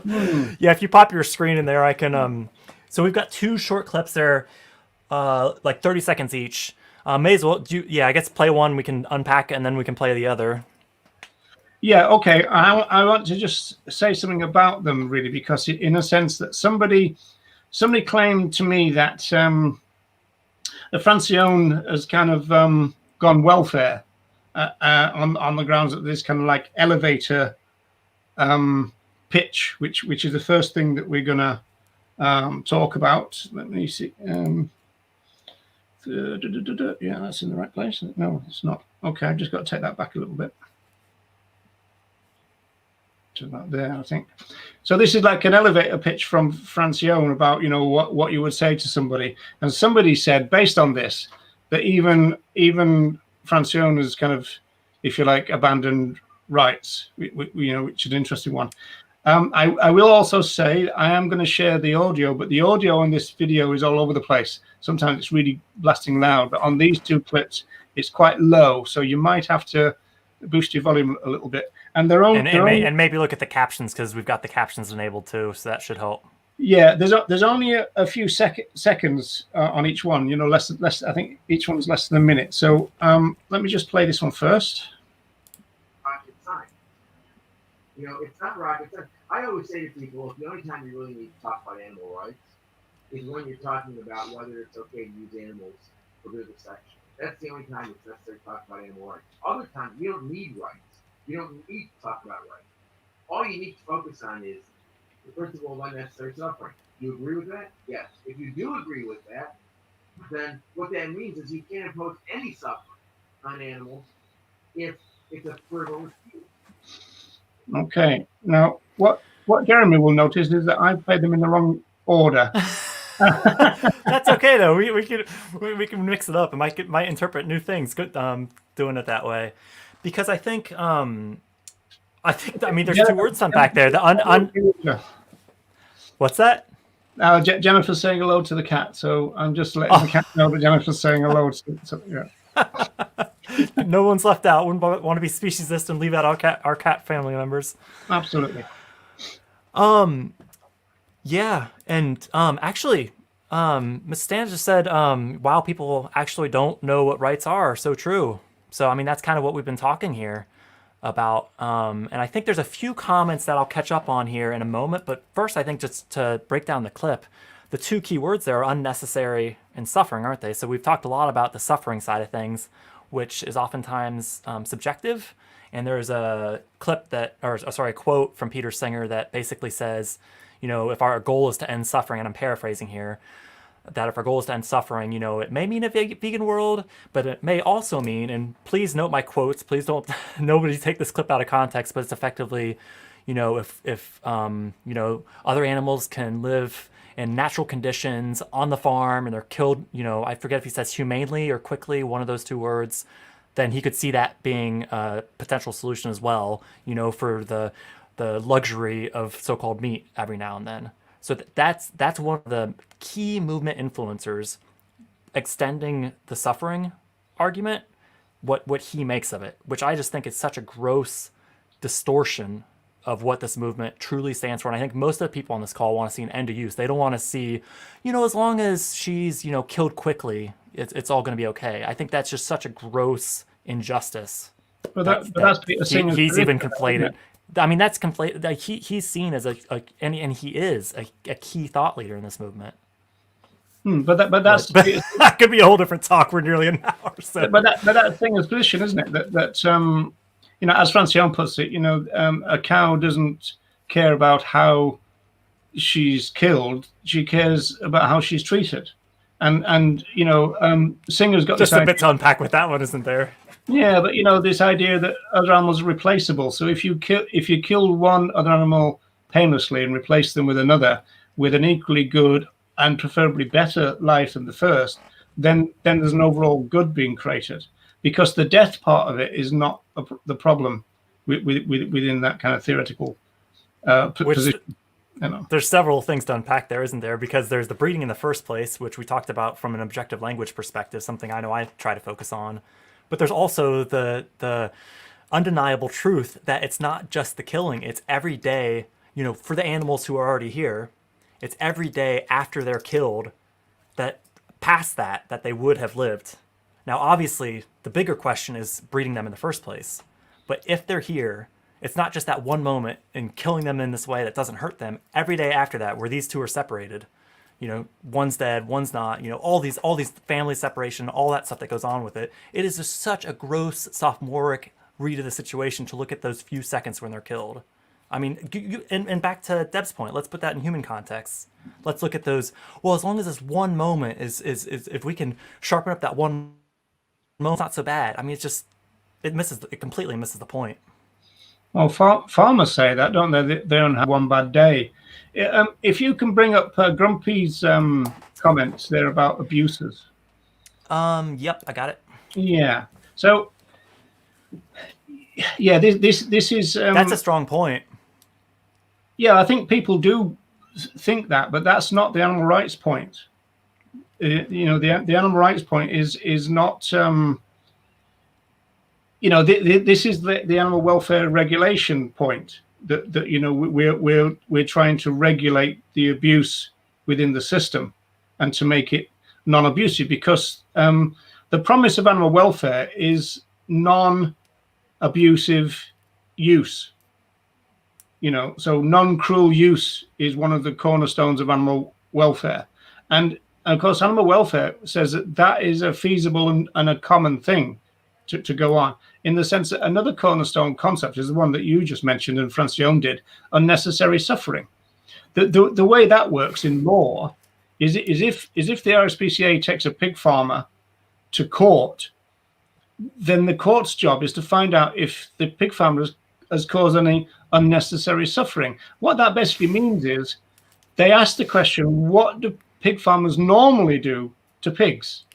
Yeah, if you pop your screen in there, I can. So we've got 2 short clips there, like 30 seconds each. May as well I guess play one. We can unpack it, and then we can play the other. Yeah. Okay. I want to just say something about them, really, because in a sense that somebody claimed to me that the Francione has kind of gone welfare on the grounds that this kind of like elevator pitch, which is the first thing that we're gonna talk about. Let me see. Yeah, that's in the right place. No, it's not. Okay, I've just got to take that back a little bit to about there, I think. So this is like an elevator pitch from Francione about what you would say to somebody, and somebody said based on this that even Francione has kind of, if you like, abandoned rights, which is an interesting one. I will also say I am going to share the audio, but the audio on this video is all over the place. Sometimes it's really blasting loud, but on these 2 clips, it's quite low. So you might have to boost your volume a little bit. And and maybe look at the captions, because we've got the captions enabled too, so that should help. Yeah, there's only a few seconds on each one. Less. I think each one's less than a minute. So let me just play this one first. Rocket science. It's not rocket science. I always say to people, the only time you really need to talk about animal rights is when you're talking about whether it's okay to use animals for vivisection. That's the only time it's necessary to talk about animal rights. Other times, you don't need rights. You don't need to talk about rights. All you need to focus on is, first of all, unnecessary suffering. Do you agree with that? Yes. If you do agree with that, then what that means is you can't impose any suffering on animals if it's a frivolous view. Okay. Now, what Jeremy will notice is that I played them in the wrong order. That's okay though. We can mix it up. It might interpret new things. Good, doing it that way, because I think there's 2 words on back there. What's that? Jennifer's saying hello to the cat, so I'm just letting the cat know that Jennifer's saying hello. Yeah. No one's left out. Wouldn't want to be speciesist and leave out our cat family members. Absolutely. Yeah, and actually, Ms. Stan just said, wow, people actually don't know what rights are. So true. So, I mean, that's kind of what we've been talking here about. And I think there's a few comments that I'll catch up on here in a moment. But first, I think just to break down the clip, the two key words there are unnecessary and suffering, aren't they? So we've talked a lot about the suffering side of things, which is oftentimes subjective. And there's a clip a quote from Peter Singer that basically says, you know, if our goal is to end suffering, and I'm paraphrasing here, that if our goal is to end suffering, you know, it may mean a vegan world, but it may also mean, and please note my quotes, please don't, nobody take this clip out of context, but it's effectively, you know, if you know, other animals can live in natural conditions on the farm and they're killed, you know, I forget if he says humanely or quickly, one of those two words, then he could see that being a potential solution as well, you know, for the luxury of so-called meat every now and then. So that's one of the key movement influencers extending the suffering argument, what he makes of it, which I just think is such a gross distortion of what this movement truly stands for. And I think most of the people on this call want to see an end to use. They don't want to see, you know, as long as she's, you know, killed quickly, it's all going to be okay. I think that's just such a gross injustice. But He's even conflated. I mean, that's conflated. Like he's seen as and he is a key thought leader in this movement. But that's that could be a whole different talk. We're nearly an hour. So. But that's Singer's position, isn't it? That you know, as Francione puts it, you know, a cow doesn't care about how she's killed; she cares about how she's treated. And you know, Singer's got just this a bit to unpack with that one, isn't there? Yeah, but you know, this idea that other animals are replaceable. So if you kill one other animal painlessly and replace them with another with an equally good and preferably better life than the first, then there's an overall good being created, because the death part of it is not the problem within that kind of theoretical position. You know. There's several things to unpack there, isn't there? Because there's the breeding in the first place, which we talked about from an objective language perspective, something I know I try to focus on. But there's also the undeniable truth that it's not just the killing. It's every day, you know, for the animals who are already here, it's every day after they're killed that past that they would have lived. Now, obviously, the bigger question is breeding them in the first place. But if they're here, it's not just that one moment and killing them in this way that doesn't hurt them. Every day after that, where these two are separated, you know, one's dead, one's not, you know, all these family separation, all that stuff that goes on with it. It is just such a gross sophomoric read of the situation to look at those few seconds when they're killed. I mean, and back to Deb's point, let's put that in human context. Let's look at those. Well, as long as this one moment is if we can sharpen up that one moment, it's not so bad. I mean, it completely misses the point. Well, farmers say that, don't they? They don't have one bad day. If you can bring up Grumpy's comments there about abuses. Yep, I got it. Yeah. So, yeah, this is. That's a strong point. Yeah, I think people do think that, but that's not the animal rights point. You know, the animal rights point is not. You know, this is the animal welfare regulation point. That you know, we're trying to regulate the abuse within the system and to make it non-abusive, because the promise of animal welfare is non-abusive use. You know, so non-cruel use is one of the cornerstones of animal welfare, and of course, animal welfare says that is a feasible and a common thing to go on. In the sense that another cornerstone concept is the one that you just mentioned and Francione did, unnecessary suffering. The way that works in law is if the RSPCA takes a pig farmer to court, then the court's job is to find out if the pig farmer has caused any unnecessary suffering. What that basically means is they ask the question, what do pig farmers normally do to pigs?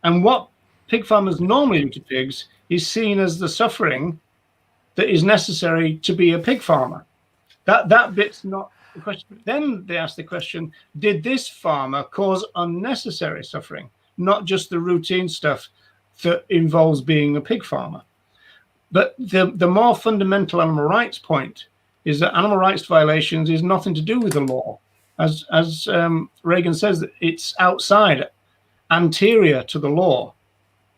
And what pig farmers normally do to pigs is seen as the suffering that is necessary to be a pig farmer. That bit's not the question. Then they ask the question, did this farmer cause unnecessary suffering, not just the routine stuff that involves being a pig farmer. But the more fundamental animal rights point is that animal rights violations is nothing to do with the law. As Regan says, that it's outside, anterior to the law.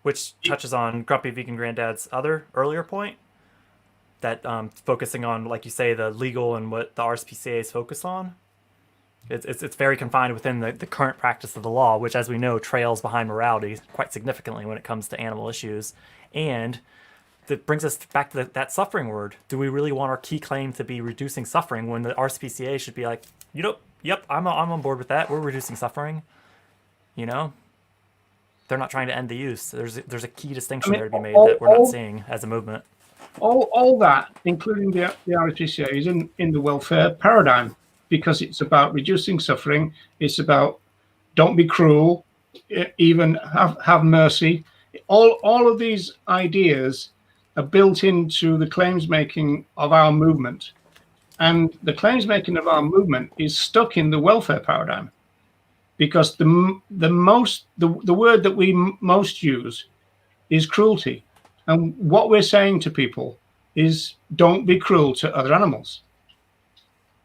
Which touches on Grumpy Vegan Granddad's other earlier point, that focusing on, like you say, the legal and what the RSPCA is focused on. It's very confined within the current practice of the law, which, as we know, trails behind morality quite significantly when it comes to animal issues. And that brings us back to that suffering word. Do we really want our key claim to be reducing suffering when the RSPCA should be like, yep, I'm on board with that. We're reducing suffering. You know, they're not trying to end the use. There's a key distinction there to be made that we're not seeing as a movement. All that, including the RSPCA, is in the welfare paradigm, because it's about reducing suffering. It's about don't be cruel, even have mercy. All of these ideas are built into the claims making of our movement, and the claims making of our movement is stuck in the welfare paradigm, because the word that we most use is cruelty, and what we're saying to people is don't be cruel to other animals.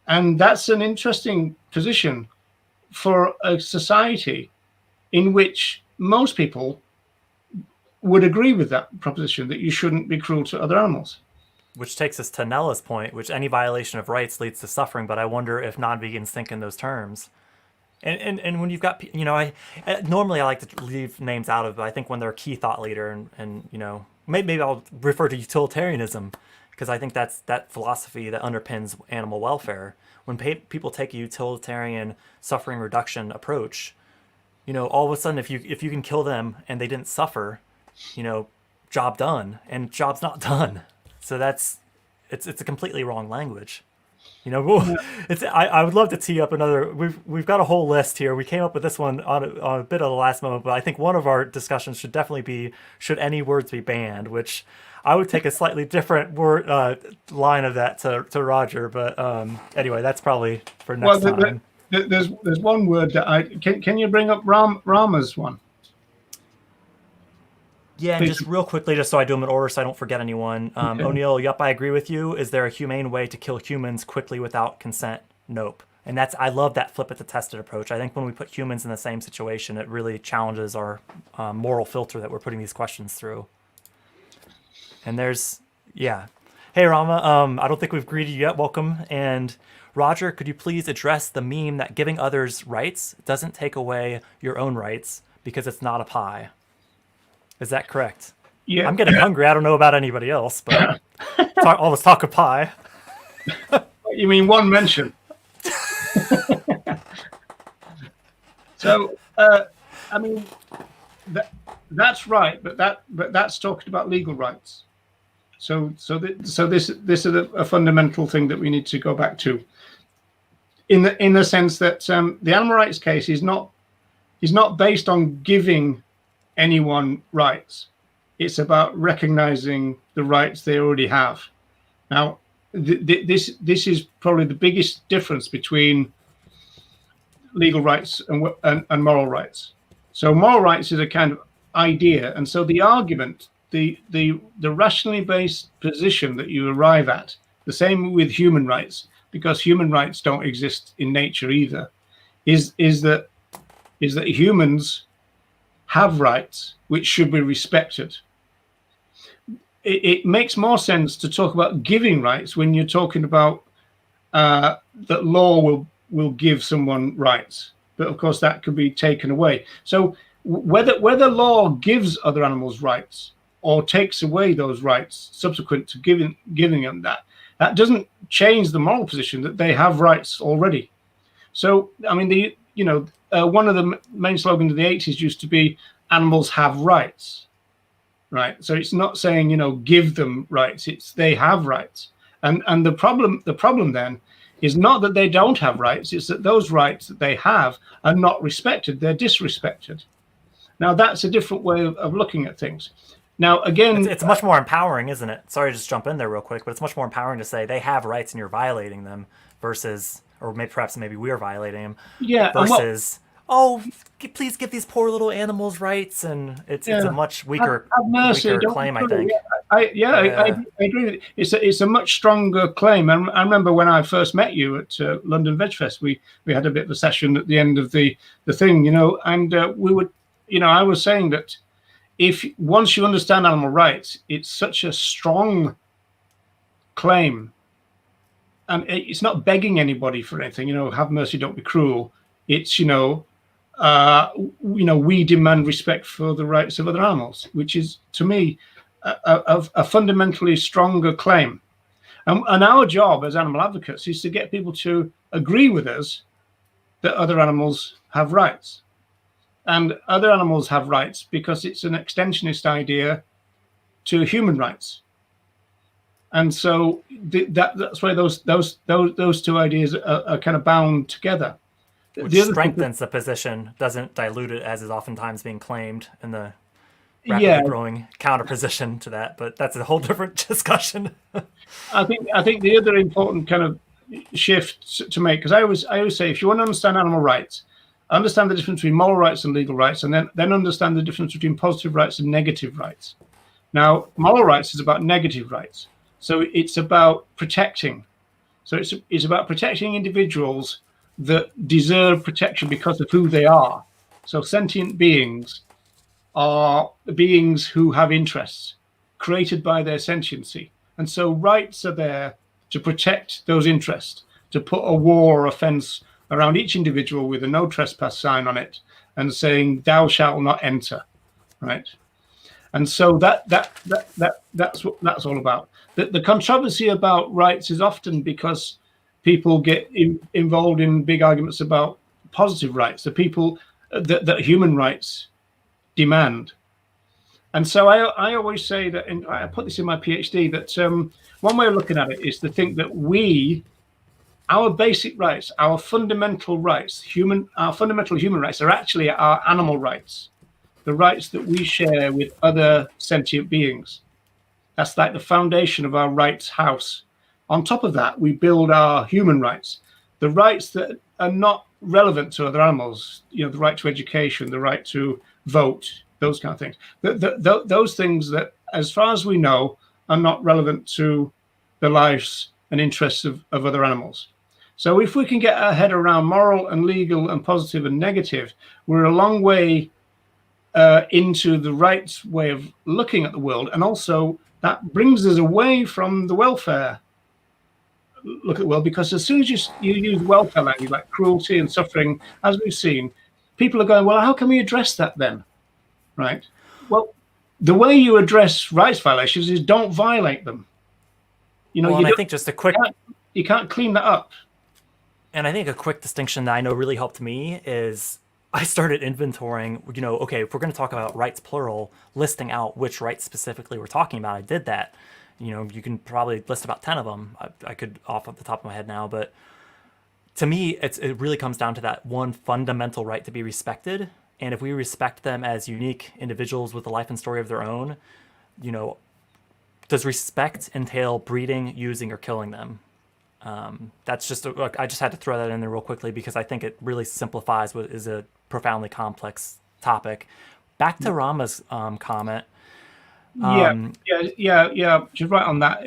And that's an interesting position for a society in which most people would agree with that proposition, that you shouldn't be cruel to other animals. Which takes us to Nella's point, which any violation of rights leads to suffering, but I wonder if non-vegans think in those terms. And when you've got, I normally I like to leave names out of it, but I think when they're a key thought leader, and maybe I'll refer to utilitarianism, because I think that's that philosophy that underpins animal welfare. When people take a utilitarian suffering reduction approach, all of a sudden, if you can kill them and they didn't suffer, job done, and job's not done. So it's a completely wrong language. I would love to tee up another. We've got a whole list here. We came up with this one on a bit of the last moment, but I think one of our discussions should definitely be, should any words be banned, which I would take a slightly different word line of that to Roger. But anyway, that's probably for next time. There's one word that can you bring up Rama's one? Yeah, and just real quickly, just so I do them in order so I don't forget anyone. Okay. O'Neill, yep, I agree with you. Is there a humane way to kill humans quickly without consent? Nope. And I love that flip it to tested approach. I think when we put humans in the same situation, it really challenges our moral filter that we're putting these questions through. And Hey, Rama, I don't think we've greeted you yet. Welcome. And Roger, could you please address the meme that giving others rights doesn't take away your own rights because it's not a pie? Is that correct? Yeah. I'm getting hungry. I don't know about anybody else, but all this talk of pie. You mean one mention? So, I mean, that's right, but that's talking about legal rights. So this is a fundamental thing that we need to go back to. In the sense that the animal rights case is not based on giving anyone rights. It's about recognizing the rights they already have. Now, this is probably the biggest difference between legal rights and moral rights. So moral rights is a kind of idea, and so the argument, the rationally based position that you arrive at, the same with human rights, because human rights don't exist in nature either, is that humans have rights which should be respected. It makes more sense to talk about giving rights when you're talking about that law will give someone rights, but of course that could be taken away. So whether law gives other animals rights or takes away those rights subsequent to giving them that doesn't change the moral position that they have rights already. So I mean, one of the main slogans of the 80s used to be animals have rights, right? So it's not saying, give them rights, it's they have rights. And the problem then is not that they don't have rights, it's that those rights that they have are not respected, they're disrespected. Now that's a different way of looking at things. Now again, it's much more empowering, isn't it? Sorry to just jump in there real quick, but it's much more empowering to say they have rights and you're violating them versus, or maybe we are violating them. Yeah. Versus oh, please give these poor little animals rights, and it's a much weaker mercy, don't claim, be I cruel. think. I agree with it. It's a much stronger claim. I remember when I first met you at London Veg Fest, we had a bit of a session at the end of the thing, and we would, I was saying that if once you understand animal rights, it's such a strong claim, and it's not begging anybody for anything. Have mercy, don't be cruel. It's we demand respect for the rights of other animals, which is, to me, a fundamentally stronger claim. And our job as animal advocates is to get people to agree with us that other animals have rights. And other animals have rights because it's an extensionist idea to human rights. And so that's why those two ideas are kind of bound together. Which strengthens the position, doesn't dilute it, as is oftentimes being claimed in the rapidly growing counterposition to that. But that's a whole different discussion. I think the other important kind of shift to make, because I always say, if you want to understand animal rights, understand the difference between moral rights and legal rights, and then understand the difference between positive rights and negative rights. Now, moral rights is about negative rights, so it's about protecting. So it's about protecting individuals that deserve protection because of who they are. So sentient beings are beings who have interests created by their sentiency. And so rights are there to protect those interests, to put a wall or a fence around each individual with a no trespass sign on it and saying, thou shalt not enter, right? And so that's what that's all about. The controversy about rights is often because people get involved in big arguments about positive rights, the people that human rights demand. And so I always say that, and I put this in my PhD, that one way of looking at it is to think that our basic rights, our fundamental rights, our fundamental human rights are actually our animal rights, the rights that we share with other sentient beings. That's like the foundation of our rights house. On top of that, we build our human rights, the rights that are not relevant to other animals, the right to education, the right to vote, those kind of things. Those things that, as far as we know, are not relevant to the lives and interests of other animals. So if we can get our head around moral and legal and positive and negative, we're a long way into the rights way of looking at the world. And also that brings us away from the welfare look at the world, because as soon as you use welfare language like cruelty and suffering, as we've seen, people are going, well, how can we address that then? Right? Well, the way you address rights violations is don't violate them. I think just a quick... You can't clean that up. And I think a quick distinction that I know really helped me is I started inventorying, okay, if we're going to talk about rights plural, listing out which rights specifically we're talking about. I did that. You can probably list about 10 of them. I could off the top of my head now, but to me, it really comes down to that one fundamental right to be respected. And if we respect them as unique individuals with a life and story of their own, does respect entail breeding, using, or killing them? That's just, I just had to throw that in there real quickly because I think it really simplifies what is a profoundly complex topic. Back to Rama's comment. Yeah. Just right on that.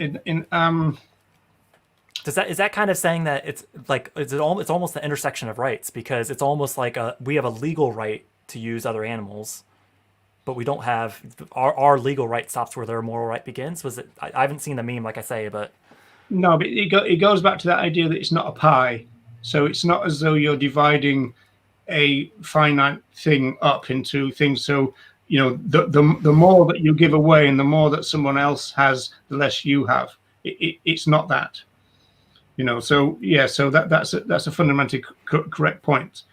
Is that kind of saying that it's like it's almost the intersection of rights, because it's almost like we have a legal right to use other animals, but we don't have our legal right stops where their moral right begins. Was it? I haven't seen the meme, like I say, but no, but it goes back to that idea that it's not a pie, so it's not as though you're dividing a finite thing up into things. So the more that you give away and the more that someone else has, the less you have. It's not that. So that's a fundamentally correct point.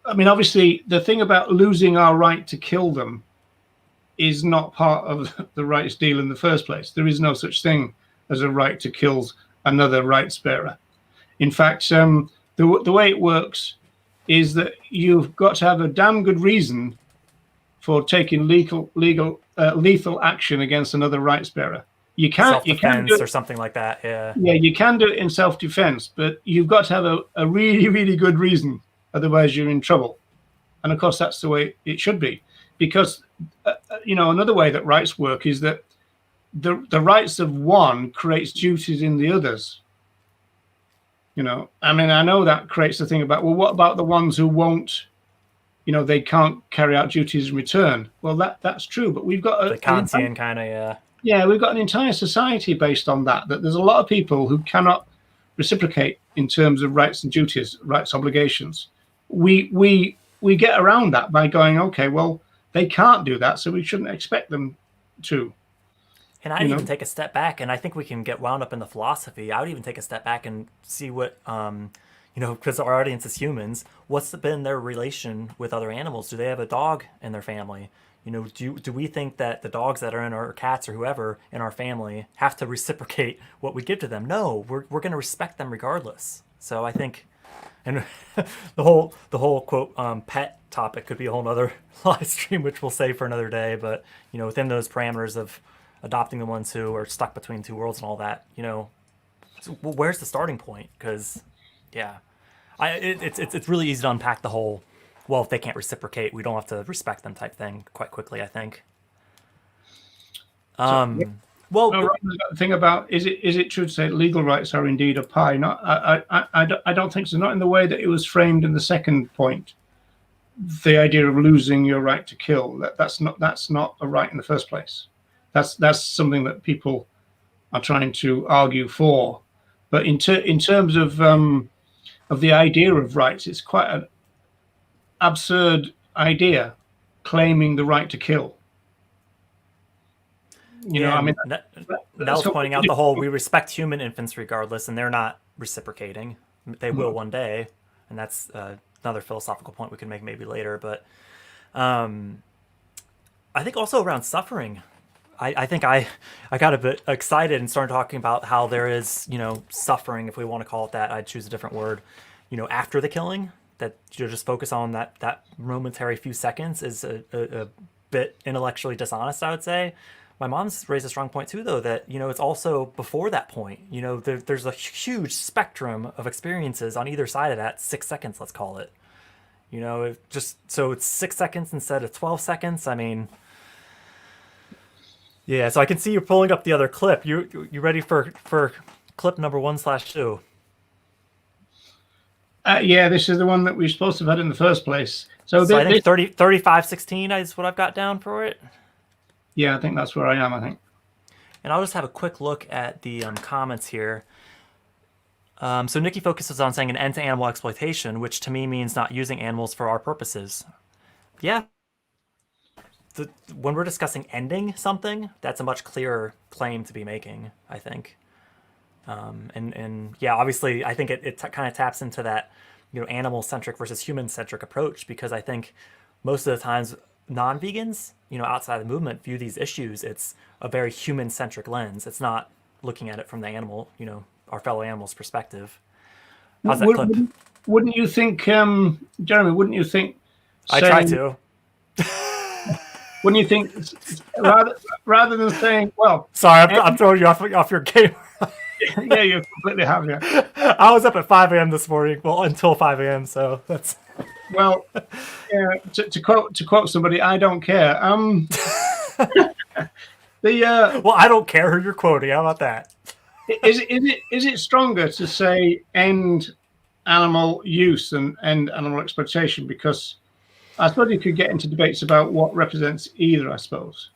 Obviously the thing about losing our right to kill them is not part of the rights deal in the first place. There is no such thing as a right to kill another rights bearer. In fact, the way it works is that you've got to have a damn good reason for taking lethal action against another rights bearer. You can do it, or something like that. Yeah, you can do it in self-defense, but you've got to have a really, really good reason. otherwise you're in trouble. And of course, that's the way it should be, because another way that rights work is that the rights of one creates duties in the others. I mean, I know that creates the thing about, well, what about the ones who won't, they can't carry out duties in return? Well, that's true, but we've got the Kantian kind of, yeah. Yeah, we've got an entire society based on that there's a lot of people who cannot reciprocate in terms of rights and duties, rights, obligations. We get around that by going, okay, well, they can't do that, so we shouldn't expect them to. And I'd even take a step back, and I think we can get wound up in the philosophy. I would even take a step back and see what, because our audience is humans, what's been their relation with other animals? Do they have a dog in their family? Do we think that the dogs that are in our cats or whoever in our family have to reciprocate what we give to them? No, we're going to respect them regardless. So I think, and the whole quote pet topic could be a whole other live stream, which we'll save for another day. But within those parameters of adopting the ones who are stuck between two worlds and all that, so where's the starting point? Because it's really easy to unpack the whole, well, if they can't reciprocate, we don't have to respect them type thing quite quickly, I think. Well, the thing about, is it true to say legal rights are indeed a pie? Not, I don't think so. Not in the way that it was framed in the second point. The idea of losing your right to kill, that's not a right in the first place. That's something that people are trying to argue for. But in terms of the idea of rights, it's quite an absurd idea, claiming the right to kill. I mean, Nell's pointing out the whole, we respect human infants regardless, and they're not reciprocating. They will one day, and that's another philosophical point we can make maybe later. But I think also around suffering, I think I got a bit excited and started talking about how there is, suffering, if we want to call it that. I'd choose a different word, after the killing, that you just focus on that momentary few seconds is a bit intellectually dishonest, I would say. My mom's raised a strong point too, though, that, it's also before that point, there's a huge spectrum of experiences on either side of that 6 seconds, let's call it. So it's 6 seconds instead of 12 seconds. I mean, yeah, so I can see you pulling up the other clip. You ready for clip number 1/2? Yeah, this is the one that we're supposed to have had in the first place. So I think 35:16 is what I've got down for it. Yeah, I think that's where I am, I think. And I'll just have a quick look at the comments here. So Nikki focuses on saying an end to animal exploitation, which to me means not using animals for our purposes. Yeah. When we're discussing ending something, that's a much clearer claim to be making, I think. And yeah, obviously, I think it kind of taps into that, animal-centric versus human-centric approach, because I think most of the times non-vegans, outside the movement view these issues, it's a very human-centric lens. It's not looking at it from the animal, our fellow animals' perspective. How's that clip? Wouldn't you think, Jeremy, wouldn't you think... I try to. Wouldn't you think, rather than saying, well... Sorry, I'm throwing you off your game. Yeah, you completely have, yeah. I was up at 5 a.m. this morning, well, until 5 a.m., so that's... Well, yeah, to quote somebody, I don't care. Well, I don't care who you're quoting. How about that? Is it stronger to say end animal use and end animal exploitation? Because I suppose you could get into debates about what represents either, I suppose.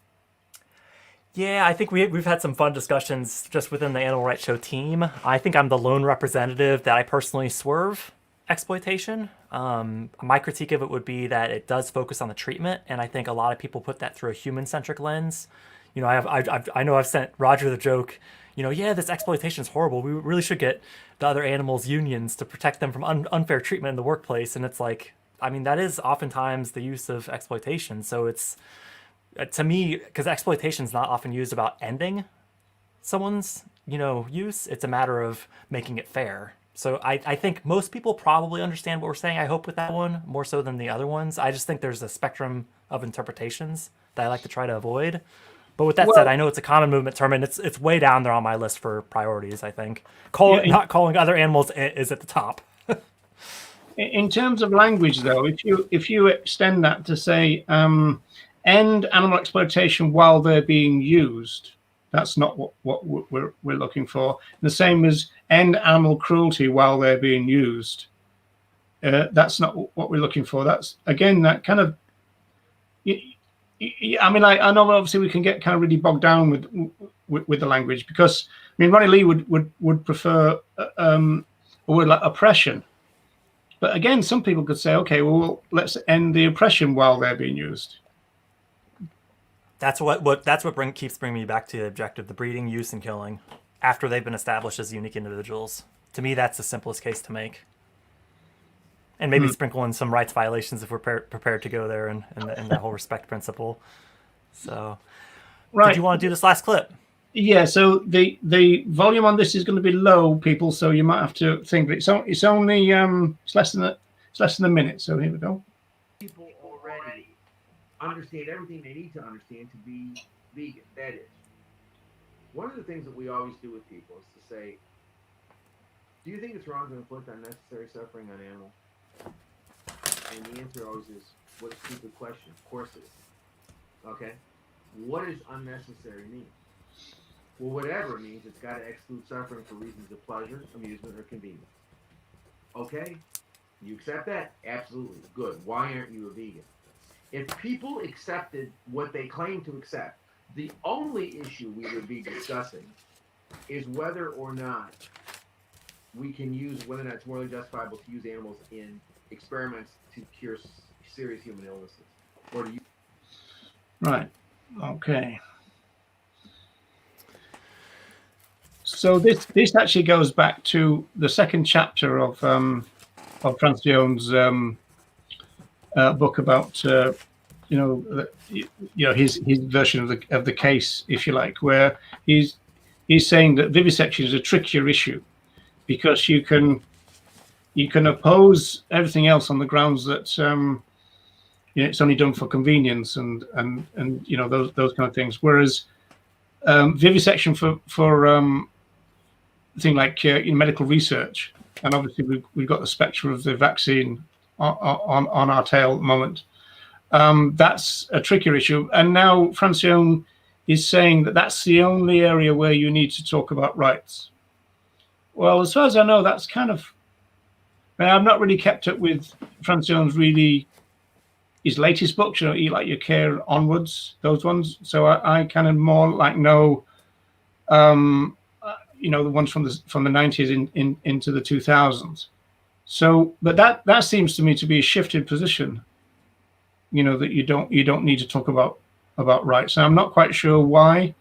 Yeah, I think we've had some fun discussions just within the Animal Rights Show team. I think I'm the lone representative that I personally swerve exploitation. My critique of it would be that it does focus on the treatment, and I think a lot of people put that through a human-centric lens. I know I've sent Roger the joke, yeah, this exploitation is horrible. We really should get the other animals' unions to protect them from unfair treatment in the workplace. And it's like, I mean, that is oftentimes the use of exploitation. So it's, to me, because exploitation is not often used about ending someone's, use. It's a matter of making it fair. So I think most people probably understand what we're saying, I hope, with that one, more so than the other ones. I just think there's a spectrum of interpretations that I like to try to avoid. But with that said, I know it's a common movement term, and it's way down there on my list for priorities, I think. Not calling other animals is at the top. In terms of language, though, if you extend that to say end animal exploitation while they're being used, that's not what we're looking for. The same as end animal cruelty while they're being used. That's not what we're looking for. That's again that kind of. I mean, I know obviously we can get kind of really bogged down with the language, because I mean Ronnie Lee would prefer a word like oppression. But again, some people could say, okay, well, let's end the oppression while they're being used. That's what keeps bringing me back to the objective: the breeding, use, and killing after they've been established as unique individuals. To me, that's the simplest case to make. And maybe sprinkle in some rights violations if we're prepared to go there, and that whole respect principle. So, right. Did you want to do this last clip? Yeah. So the volume on this is going to be low, people. So you might have to think. But it's only it's less than a minute. So here we go. People already understand everything they need to understand to be vegan. That is one of the things that we always do with people is to say, "Do you think it's wrong to inflict unnecessary suffering on animals?" And the answer always is, what a stupid question. Of course it is. Okay? What does unnecessary mean? Well, whatever it means, it's got to exclude suffering for reasons of pleasure, amusement, or convenience. Okay? You accept that? Absolutely. Good. Why aren't you a vegan? If people accepted what they claim to accept, the only issue we would be discussing is whether or not we can use, whether or not it's morally justifiable to use animals in experiments to cure serious human illnesses. Or do you? Right. Okay. So this actually goes back to the second chapter of Francione's book about his version of the case, if you like, where he's saying that vivisection is a trickier issue because you can oppose everything else on the grounds that it's only done for convenience and those kind of things, whereas vivisection for thing like in medical research, and obviously we've got the spectre of the vaccine on our tail at the moment. That's a trickier issue, and now Francione is saying that that's the only area where you need to talk about rights. Well, as far as I know, that's kind of. I've not really kept up with Francione's his latest books, Eat Like Your Care onwards, those ones. So I kind of more like know, the ones from the 90s into the 2000s. So, but that seems to me to be a shifted position. That you don't need to talk about rights. And I'm not quite sure why.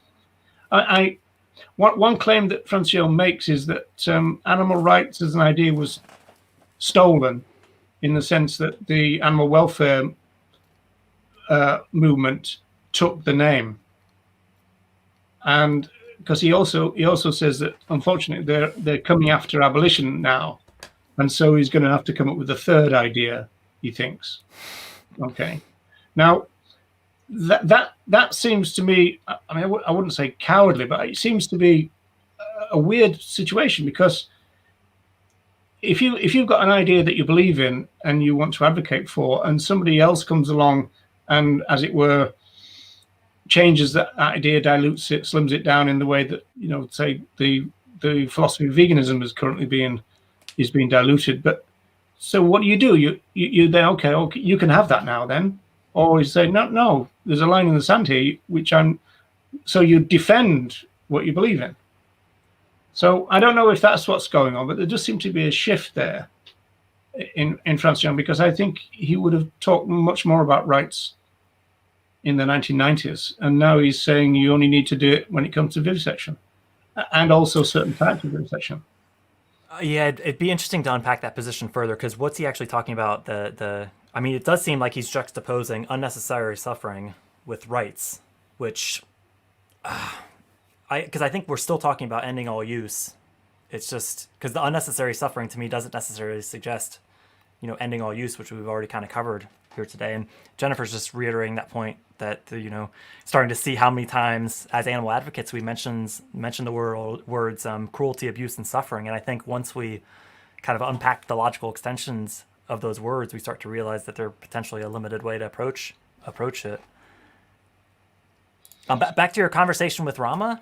One claim that Francione makes is that animal rights as an idea was stolen, in the sense that the animal welfare movement took the name, and because he also says that unfortunately they're coming after abolition now, and so he's going to have to come up with a third idea, he thinks. Okay, now that seems to me, I mean, I wouldn't say cowardly, but it seems to be a weird situation, because if you've got an idea that you believe in and you want to advocate for, and somebody else comes along and, as it were, changes that idea, dilutes it, slims it down in the way that say the philosophy of veganism is currently being diluted. But so what do? You then okay, you can have that now then, or you say no, there's a line in the sand here, so you defend what you believe in. So I don't know if that's what's going on, but there does seem to be a shift there in Francione, because I think he would have talked much more about rights in the 1990s, and now he's saying you only need to do it when it comes to vivisection, and also certain types of vivisection. Yeah, it'd be interesting to unpack that position further, because what's he actually talking about? I mean, it does seem like he's juxtaposing unnecessary suffering with rights, which. Because I think we're still talking about ending all use. It's just because the unnecessary suffering to me doesn't necessarily suggest, ending all use, which we've already kind of covered here today. And Jennifer's just reiterating that point that, starting to see how many times as animal advocates we mention the words cruelty, abuse, and suffering. And I think once we kind of unpack the logical extensions of those words, we start to realize that they're potentially a limited way to approach it. Back to your conversation with Rama.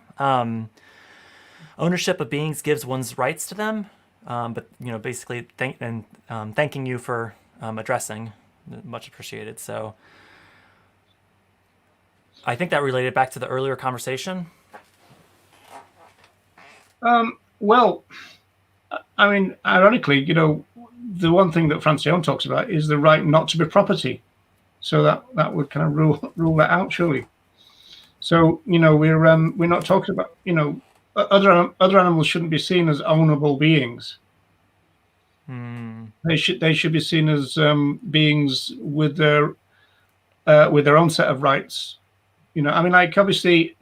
Ownership of beings gives one's rights to them, but basically thanking you for addressing, much appreciated. So I think that related back to the earlier conversation. Well, I mean, ironically, the one thing that Francione talks about is the right not to be property. So that would kind of rule that out, surely. So we're not talking about other animals shouldn't be seen as ownable beings. They should be seen as beings with their own set of rights. I mean, like, obviously,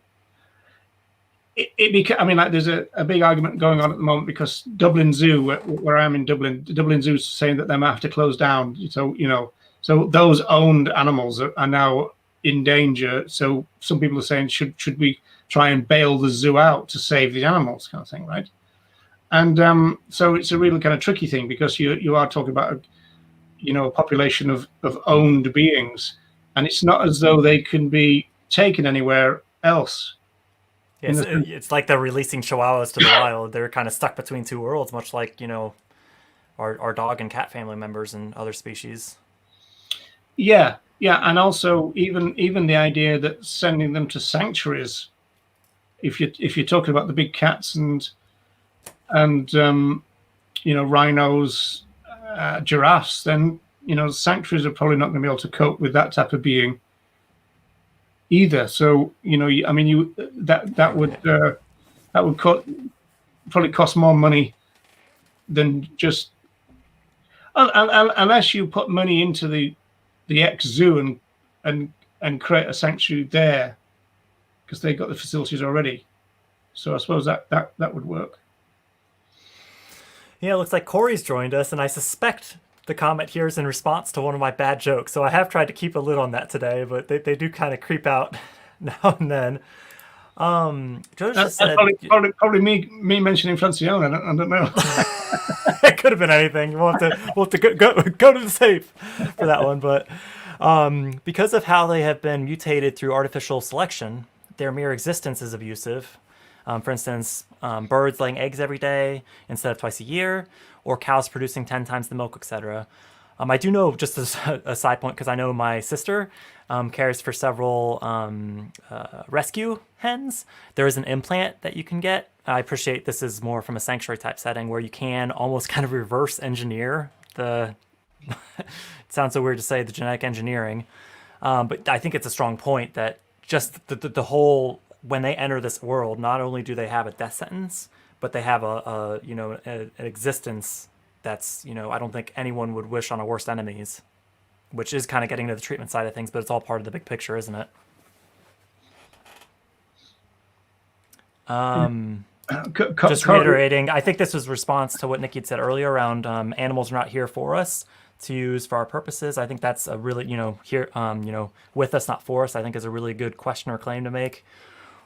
there's a big argument going on at the moment because Dublin Zoo, where I am in Dublin, the Dublin Zoo is saying that they might have to close down. So those owned animals are now in danger. So some people are saying, should we try and bail the zoo out to save the animals, kind of thing, right? And so it's a really kind of tricky thing because you are talking about a population of owned beings, and it's not as though they can be taken anywhere else. It's like they're releasing chihuahuas to the wild. They're kind of stuck between two worlds, much like our dog and cat family members and other species. Yeah, and also even the idea that sending them to sanctuaries, if you're talking about the big cats and rhinos, giraffes, then sanctuaries are probably not going to be able to cope with that type of being either. So that would probably cost more money than just unless you put money into the ex-zoo and create a sanctuary there because they've got the facilities already. So I suppose that would work. Yeah, it looks like Corey's joined us, and I suspect the comment here is in response to one of my bad jokes. So I have tried to keep a lid on that today, but they do kind of creep out now and then. Joe just said, probably me mentioning Francione. I don't know. It could have been anything. We'll have to go to the safe for that one. But because of how they have been mutated through artificial selection, their mere existence is abusive. For instance, birds laying eggs every day instead of twice a year, or cows producing 10 times the milk, etc. I do know, just as a side point, because I know my sister cares for several rescue hens. There is an implant that you can get. I appreciate this is more from a sanctuary type setting where you can almost kind of reverse engineer it sounds so weird to say, the genetic engineering. But I think it's a strong point that just the whole, when they enter this world, not only do they have a death sentence, but they have an existence that's, I don't think anyone would wish on our worst enemies, which is kind of getting to the treatment side of things, but it's all part of the big picture, isn't it? Just reiterating, I think this was response to what Nikki had said earlier around animals are not here for us to use for our purposes. I think that's a really, here, with us, not for us, I think is a really good question or claim to make.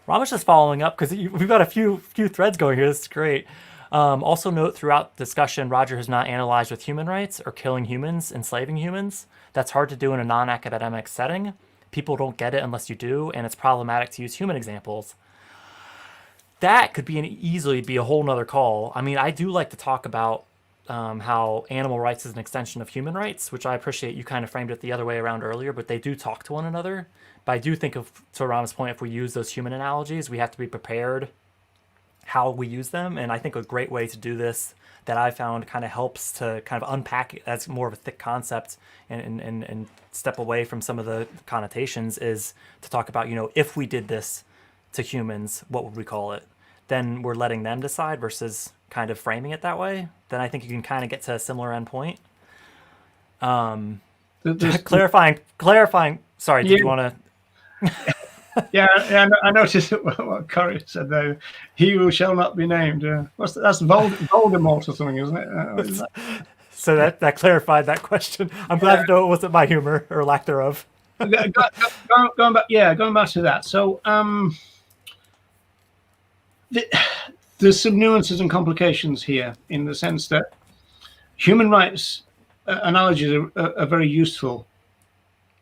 Rama's just following up because we've got a few threads going here. This is great. Also note throughout discussion, Roger has not analyzed with human rights or killing humans, enslaving humans. That's hard to do in a non-academic setting. People don't get it unless you do, and it's problematic to use human examples. That could easily be a whole nother call. I mean, I do like to talk about how animal rights is an extension of human rights, which I appreciate you kind of framed it the other way around earlier, but they do talk to one another. But I do think, to Rama's point, if we use those human analogies, we have to be prepared how we use them. And I think a great way to do this that I found kind of helps to kind of unpack it as more of a thick concept and step away from some of the connotations is to talk about, if we did this to humans, what would we call it? Then we're letting them decide versus kind of framing it that way. Then I think you can kind of get to a similar endpoint. Clarifying. Sorry, did you want to? Yeah, I noticed what Corey said there. He who shall not be named. That's Voldemort or something, isn't it? So that clarified that question. I'm glad to know it wasn't my humor or lack thereof. Going back to that. So there's some nuances and complications here in the sense that human rights analogies are very useful.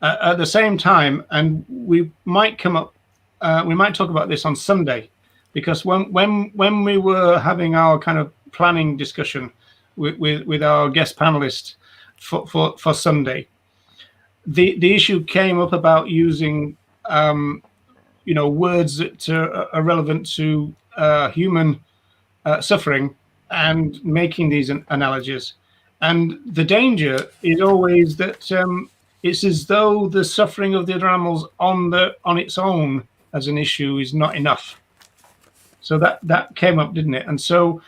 At the same time, and we might talk about this on Sunday, because when we were having our kind of planning discussion with our guest panelist for Sunday, the issue came up about using words that are relevant to human suffering and making these analogies. And the danger is always that it's as though the suffering of the other animals on its own as an issue is not enough. So that came up, didn't it? And so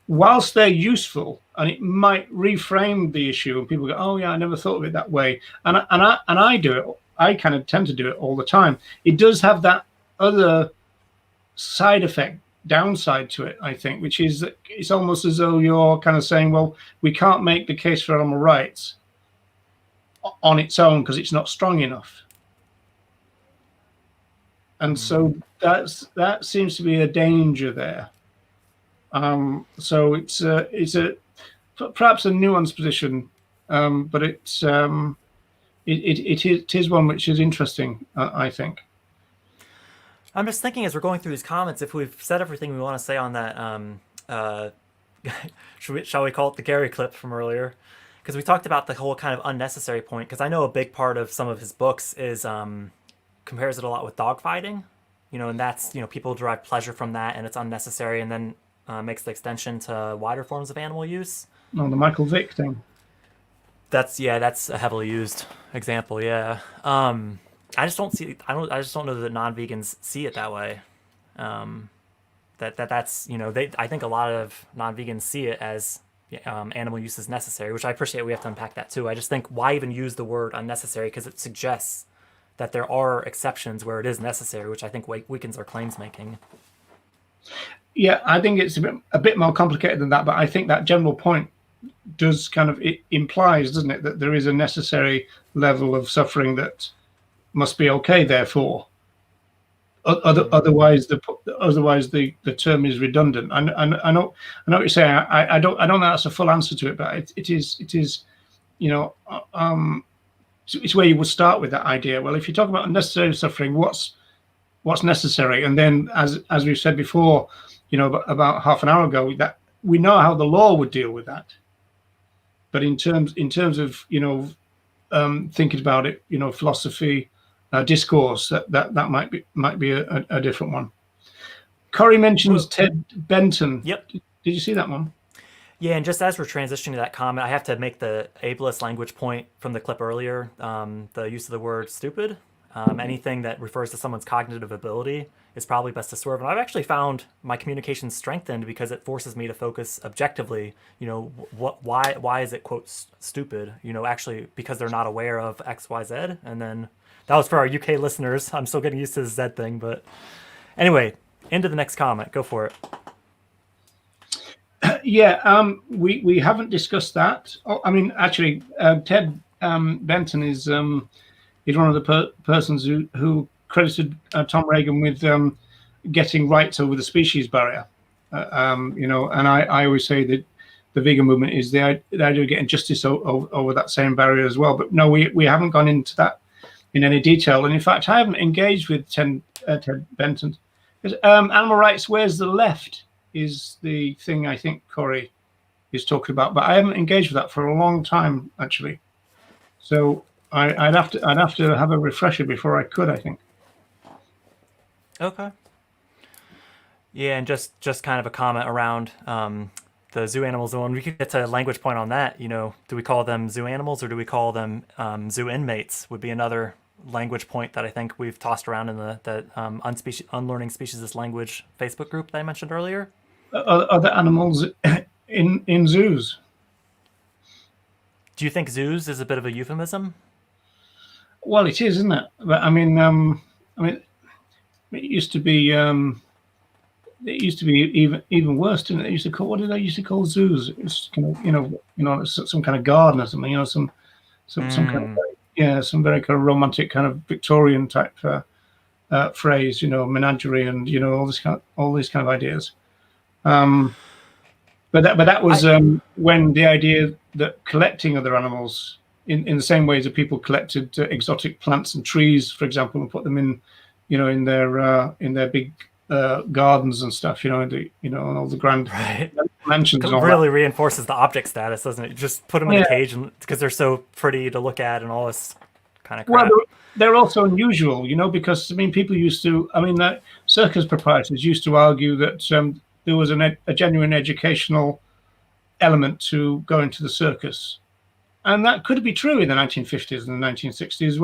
whilst they're useful and it might reframe the issue and people go, oh yeah, I never thought of it that way. And I do it. I kind of tend to do it all the time. It does have that other side effect, downside to it, I think, which is that it's almost as though you're kind of saying, well, we can't make the case for animal rights on its own because it's not strong enough. And so that seems to be a danger there. So it's a perhaps a nuanced position, but it is one which is interesting, I think. I'm just thinking as we're going through these comments, if we've said everything we want to say on that, shall we call it the Gary clip from earlier? Because we talked about the whole kind of unnecessary point, because I know a big part of some of his books is compares it a lot with dogfighting, and that's, people derive pleasure from that and it's unnecessary, and then makes the extension to wider forms of animal use. Oh, the Michael Vick thing. That's a heavily used example. Yeah. I just don't know that non-vegans see it that way. That's I think a lot of non-vegans see it as animal use is necessary, which I appreciate. We have to unpack that too. I just think, why even use the word unnecessary? Because it suggests that there are exceptions where it is necessary, which I think weakens our claims making. Yeah, I think it's a bit more complicated than that, but I think that general point does kind of, it implies, doesn't it, that there is a necessary level of suffering that must be okay. Therefore, otherwise the term is redundant. I know what you're saying. I don't know that's a full answer to it, but it is it's where you would start with that idea. Well, if you talk about unnecessary suffering, what's necessary? And then, as we've said before, about half an hour ago, that we know how the law would deal with that. But in terms of thinking about it, philosophy, discourse, that might be a different one. Corey mentions Ted Benton. Yep. Did you see that one? Yeah, and just as we're transitioning to that comment, I have to make the ableist language point from the clip earlier. The use of the word stupid. Anything that refers to someone's cognitive ability is probably best to swerve. And I've actually found my communication strengthened because it forces me to focus objectively. Why is it, quote, stupid? Actually because they're not aware of X, Y, Z. And then that was for our UK listeners. I'm still getting used to the Z thing, but anyway, into the next comment. Go for it. Yeah, we haven't discussed that. Actually, Ted Benton is one of the persons who credited Tom Regan with getting rights over the species barrier. And I always say that the vegan movement is the idea of getting justice over that same barrier as well. But no, we haven't gone into that in any detail. And in fact, I haven't engaged with Ted Benton. Because animal rights, where's the left, is the thing I think Corey is talking about. But I haven't engaged with that for a long time, actually. So I'd have to have a refresher before I could, I think. Okay. Yeah, and just kind of a comment around the zoo animals. And we could get to a language point on that. Do we call them zoo animals or do we call them zoo inmates? Would be another language point that I think we've tossed around in the Unlearning Speciesist Language Facebook group that I mentioned earlier. Other animals in zoos. Do you think zoos is a bit of a euphemism? Well, it is, isn't it? But it used to be. It used to be even worse, didn't it? They used to call, what did they used to call zoos? It was kind of, some kind of garden or something. Some kind of, some very kind of romantic kind of Victorian type phrase. Menagerie and all these kind of ideas. But that was when the idea that collecting other animals in the same ways that people collected exotic plants and trees, for example, and put them in, in their big gardens and stuff, and all the grand mansions and all really that. reinforces the object status, doesn't it? Just put them in a cage because they're so pretty to look at and all this kind of crap. Well, they're also unusual, because people used to. Circus proprietors used to argue that there was a genuine educational element to going to the circus, and that could be true in the 1950s and the 1960s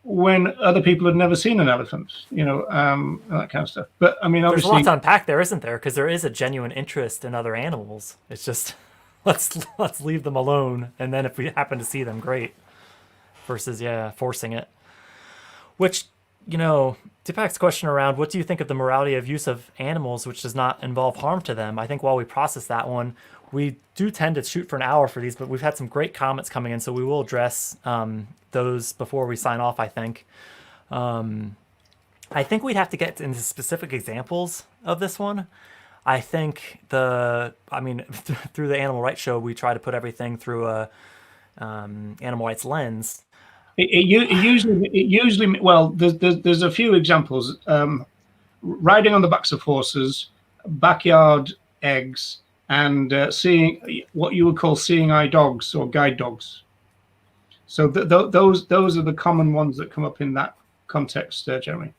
when other people had never seen an elephant, that kind of stuff. But obviously, there's a lot to unpack there, isn't there? Because there is a genuine interest in other animals. It's just let's leave them alone, and then if we happen to see them, great. Versus forcing it. Which, Deepak's question around what do you think of the morality of use of animals which does not involve harm to them? I think while we process that one, we do tend to shoot for an hour for these, but we've had some great comments coming in, so we will address those before we sign off, I think. I think we'd have to get into specific examples of this one. I think through the Animal Rights Show, we try to put everything through a animal rights lens. It usually well, there's a few examples. Riding on the backs of horses, backyard eggs, and seeing what you would call seeing eye dogs or guide dogs. So those are the common ones that come up in that context, Jeremy.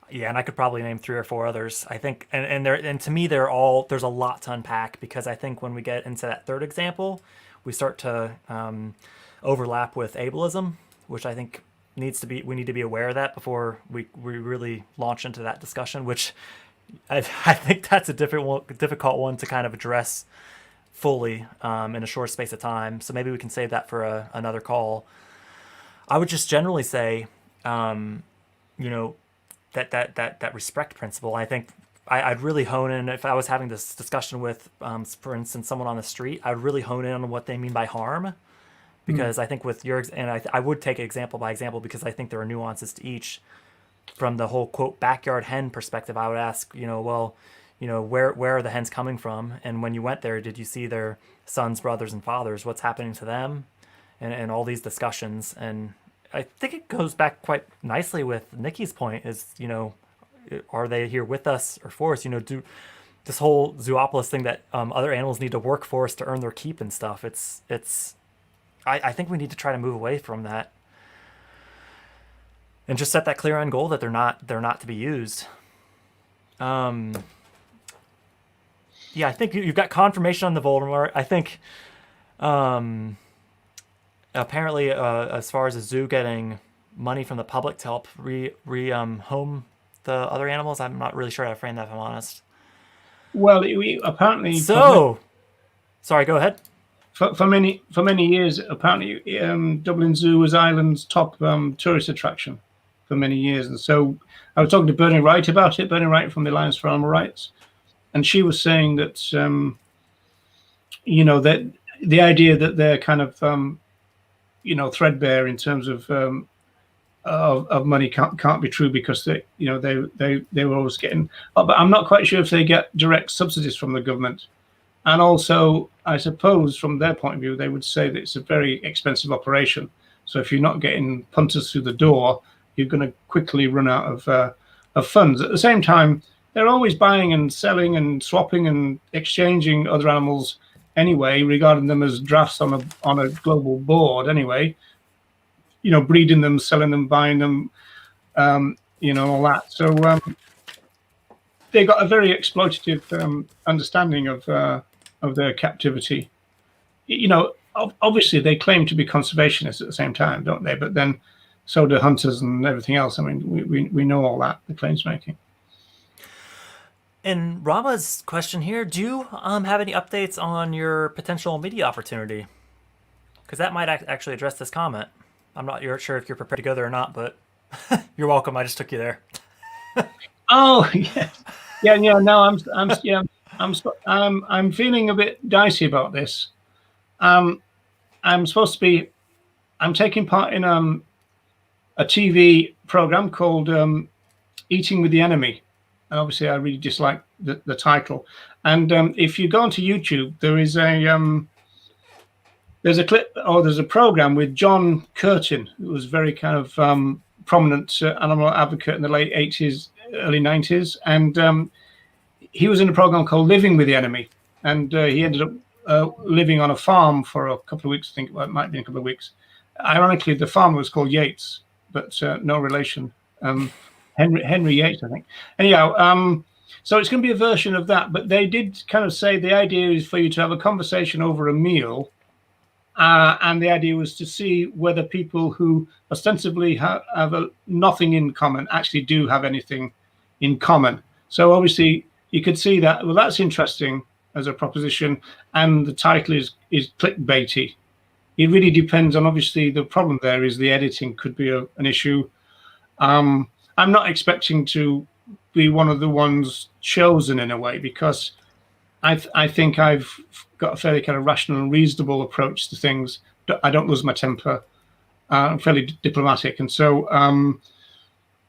Yeah, and I could probably name 3 or 4 others. I think, and to me, there's a lot to unpack, because I think when we get into that third example, we start to overlap with ableism, which I think we need to be aware of that before we really launch into that discussion, which I think that's a difficult one to kind of address fully in a short space of time. So maybe we can save that for another call. I would just generally say, that respect principle. I think I'd really hone in, if I was having this discussion with, for instance, someone on the street, I'd really hone in on what they mean by harm. Because I think with your, and I would take it example by example, because I think there are nuances to each. From the whole, quote, backyard hen perspective, I would ask, where are the hens coming from? And when you went there, did you see their sons, brothers, and fathers? What's happening to them? And all these discussions. And I think it goes back quite nicely with Nikki's point is, are they here with us or for us? Do this whole zoopolis thing that other animals need to work for us to earn their keep and stuff. I think we need to try to move away from that and just set that clear end goal that they're not to be used. I think you've got confirmation on the Voldemort. I think apparently as far as the zoo getting money from the public to help home the other animals, I'm not really sure how to frame that, if I'm honest. Well, we apparently. Sorry, go ahead. For many years, apparently, Dublin Zoo was Ireland's top tourist attraction for many years. And so I was talking to Bernie Wright about it, Bernie Wright from the Alliance for Animal Rights. And she was saying that, that the idea that they're kind of, threadbare in terms of money can't be true, because they were always getting, but I'm not quite sure if they get direct subsidies from the government. And also, I suppose from their point of view, they would say that it's a very expensive operation. So if you're not getting punters through the door, you're going to quickly run out of funds. At the same time, they're always buying and selling and swapping and exchanging other animals anyway, regarding them as drafts on a global board anyway. Breeding them, selling them, buying them, all that. So they got a very exploitative understanding of their captivity. Obviously they claim to be conservationists at the same time, don't they? But then so do hunters and everything else. We know all that, the claims making. And Rama's question here, do you have any updates on your potential media opportunity? Because that might actually address this comment. I'm not sure if you're prepared to go there or not, but you're welcome. I just took you there. Oh, yes. Yeah. No, I'm feeling a bit dicey about this. I'm taking part in a TV program called Eating with the Enemy. And obviously I really dislike the title. And if you go onto YouTube, there is there's a clip, or there's a program with John Curtin, who was very kind of prominent animal advocate in the late 80s, early 90s, and he was in a program called Living with the Enemy, and he ended up living on a farm for a couple of weeks. I think, well, it might be a couple of weeks. Ironically, the farmer was called Yates, but no relation. Henry Yates, I think. Anyhow, so it's going to be a version of that, but they did kind of say the idea is for you to have a conversation over a meal, and the idea was to see whether people who ostensibly have nothing in common actually do have anything in common. So obviously you could see that, well, that's interesting as a proposition, and the title is clickbaity. It really depends on, obviously, the problem there is the editing could be an issue. I'm not expecting to be one of the ones chosen in a way, because I think I've got a fairly kind of rational and reasonable approach to things. I don't lose my temper. I'm fairly diplomatic, and so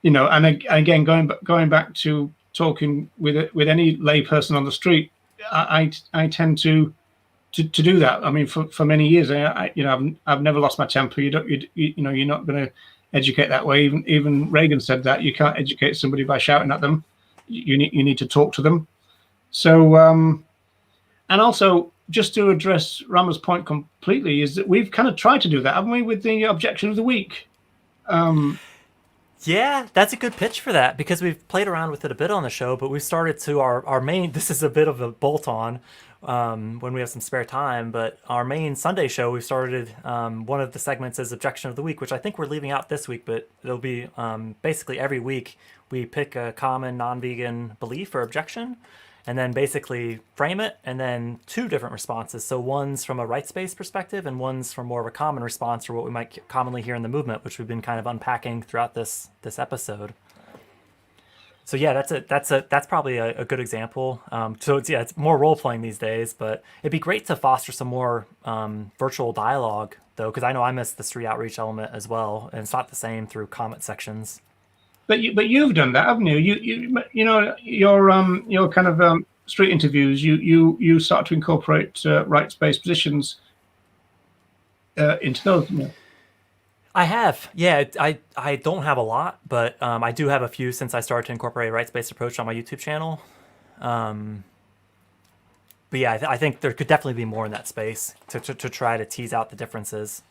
you know. And again, going back to talking with any lay person on the street, I tend to do that. I mean, for many years, I've never lost my temper. You know, you're not going to educate that way. Even Reagan said that you can't educate somebody by shouting at them. You need to talk to them. So, and also, just to address Rama's point completely, is that we've kind of tried to do that, haven't we, with the objection of the week? Yeah, that's a good pitch for that, because we've played around with it a bit on the show, but we've started to our main, this is a bit of a bolt-on when we have some spare time, but our main Sunday show, we've started one of the segments as Objection of the Week, which I think we're leaving out this week, but it'll be basically every week we pick a common non-vegan belief or objection, and then basically frame it, and then two different responses. So one's from a rights-based perspective, and one's from more of a common response, or what we might commonly hear in the movement, which we've been kind of unpacking throughout this episode. So yeah, that's probably a good example. So it's more role playing these days, but it'd be great to foster some more virtual dialogue, though, because I know I miss the street outreach element as well, and it's not the same through comment sections. But you've done that, haven't you? You know, your kind of street interviews. You start to incorporate rights-based positions into those. You know. I have, yeah. I don't have a lot, but I do have a few since I started to incorporate a rights-based approach on my YouTube channel. But yeah, I think there could definitely be more in that space to try to tease out the differences.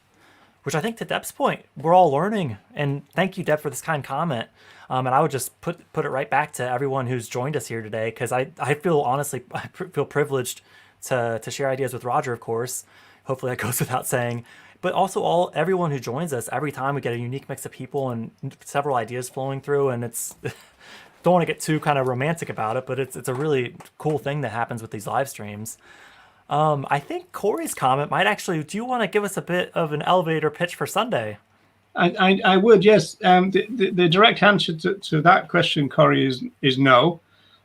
Which I think, to Deb's point, we're all learning. And thank you, Deb, for this kind comment. And I would just put it right back to everyone who's joined us here today, because I feel, honestly, I feel privileged to share ideas with Roger, of course. Hopefully that goes without saying. But also everyone who joins us, every time we get a unique mix of people and several ideas flowing through. And it's, don't want to get too kind of romantic about it, but it's a really cool thing that happens with these live streams. I think Corey's comment might actually, do you want to give us a bit of an elevator pitch for Sunday? I would, yes. The direct answer to that question, Corey, is no.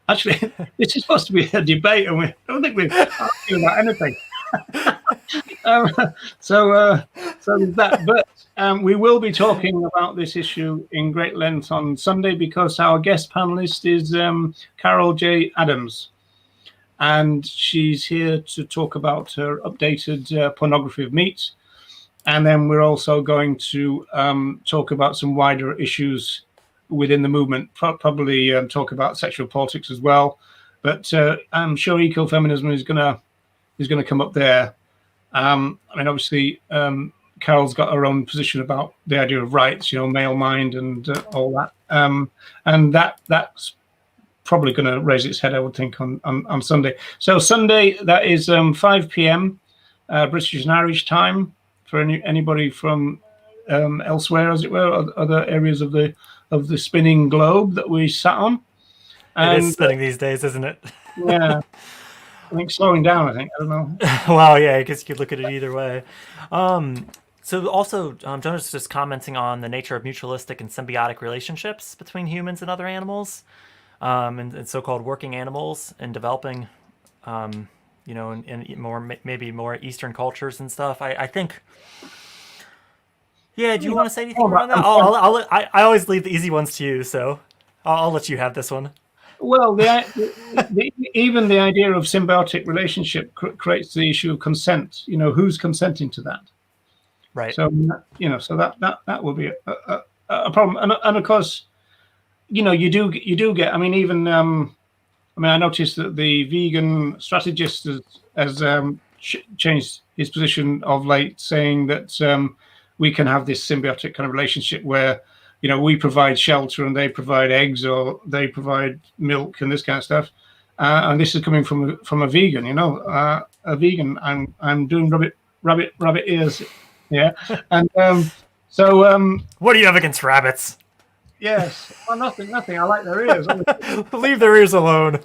Actually, this is supposed to be a debate, and I don't think we're arguing about anything. So there's that. But we will be talking about this issue in great length on Sunday, because our guest panelist is Carol J. Adams. And she's here to talk about her updated pornography of meat. And then we're also going to talk about some wider issues within the movement, probably talk about sexual politics as well. But I'm sure ecofeminism is gonna come up there. I mean, obviously, Carol's got her own position about the idea of rights, you know, male mind and all that. And that's probably going to raise its head, I would think, on Sunday. So Sunday, that is 5 p.m. British and Irish time for anybody from elsewhere, as it were, other areas of the spinning globe that we sat on. It is spinning these days, isn't it? Yeah. I think slowing down, I don't know. Well, yeah, I guess you could look at it either way. So also, Jonah's just commenting on the nature of mutualistic and symbiotic relationships between humans and other animals. And so-called working animals, and developing, you know, in more, maybe more Eastern cultures and stuff. I think. Yeah, do you want to say anything around that? I always leave the easy ones to you, so I'll let you have this one. Well, even the idea of symbiotic relationship creates the issue of consent. You know, who's consenting to that? Right. So so that will be a problem. And of course, you do get. I mean, even I noticed that the vegan strategist has changed his position of late, saying that we can have this symbiotic kind of relationship where, we provide shelter and they provide eggs, or they provide milk and this kind of stuff. And this is coming from a vegan, a vegan. I'm doing rabbit ears, yeah. And what do you have against rabbits? Yes, well, nothing. I like their ears. Leave their ears alone.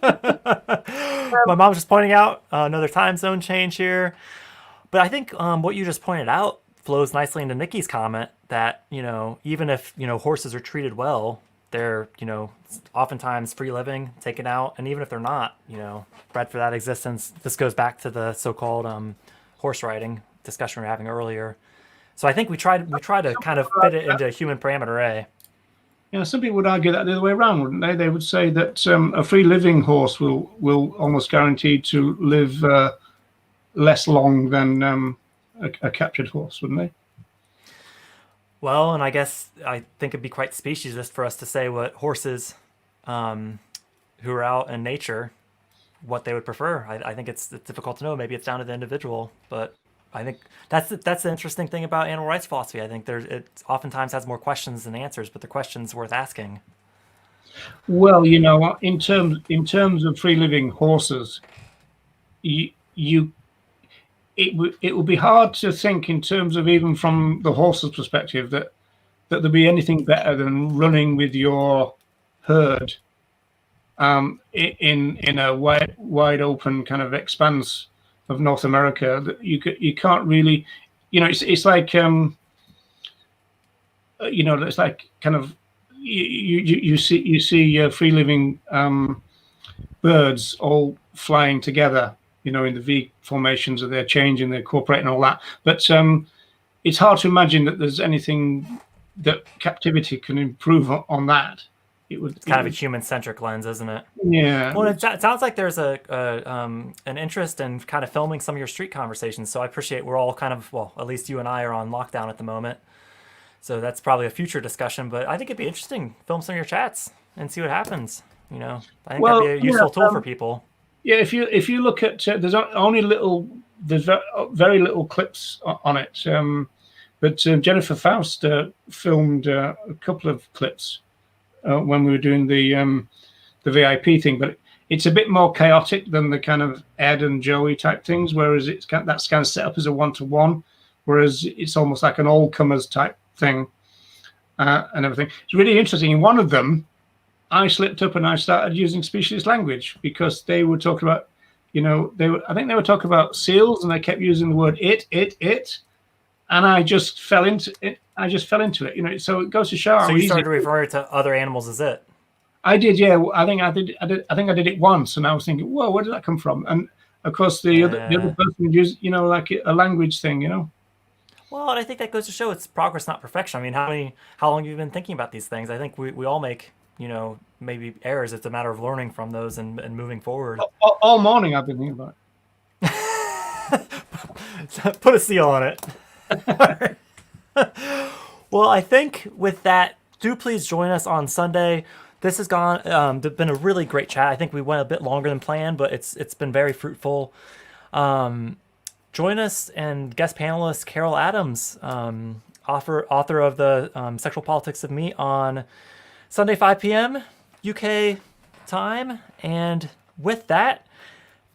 My mom's just pointing out another time zone change here. But I think what you just pointed out flows nicely into Nikki's comment that, even if, horses are treated well, they're, oftentimes free living, taken out. And even if they're not, bred for that existence, this goes back to the so-called horse riding discussion we were having earlier. So I think we try to kind of fit it into a human parameter A. Some people would argue that the other way around, wouldn't they? They would say that a free living horse will almost guarantee to live less long than a captured horse, wouldn't they? Well, and I guess I think it'd be quite speciesist for us to say what horses who are out in nature, what they would prefer. I think it's difficult to know. Maybe it's down to the individual, but I think that's the interesting thing about animal rights philosophy. I think it oftentimes has more questions than answers, but the question's worth asking. Well, in terms of free living horses, it would be hard to think in terms of, even from the horse's perspective, that there'd be anything better than running with your herd in a wide open kind of expanse of North America. That you can't really, it's like it's like kind of you see free living birds all flying together, in the V formations, of their changing, they're cooperating, all that. But it's hard to imagine that there's anything that captivity can improve on that. It's kind of a human-centric lens, isn't it? Yeah. Well, it sounds like there's an interest in kind of filming some of your street conversations. So I appreciate we're all kind of, well, at least you and I are on lockdown at the moment. So that's probably a future discussion. But I think it'd be interesting to film some of your chats and see what happens. I think that'd be a useful tool for people. Yeah, if you look at there's very little clips on it, but Jennifer Faust filmed a couple of clips when we were doing the VIP thing, but it's a bit more chaotic than the kind of Ed and Joey type things, whereas that's kind of set up as a one-to-one, whereas it's almost like an all-comers type thing and everything. It's really interesting. In one of them, I slipped up and I started using specialist language because they were talking about, I think they were talking about seals, and they kept using the word it, and I just fell into it. So it goes to show. So you started to refer to other animals as it. I did, yeah. I think I did it once, and I was thinking, whoa, where did that come from? And of course, the other person used, like a language thing, Well, and I think that goes to show it's progress, not perfection. I mean, how long have you been thinking about these things? I think we all make, maybe errors. It's a matter of learning from those and moving forward. All morning I've been thinking about it. Put a seal on it. Well, I think with that, do please join us on Sunday. This has been a really great chat. I think we went a bit longer than planned, but it's been very fruitful. Join us, and guest panelist Carol Adams, author of the Sexual Politics of Meat, on Sunday 5 p.m. UK time. And with that,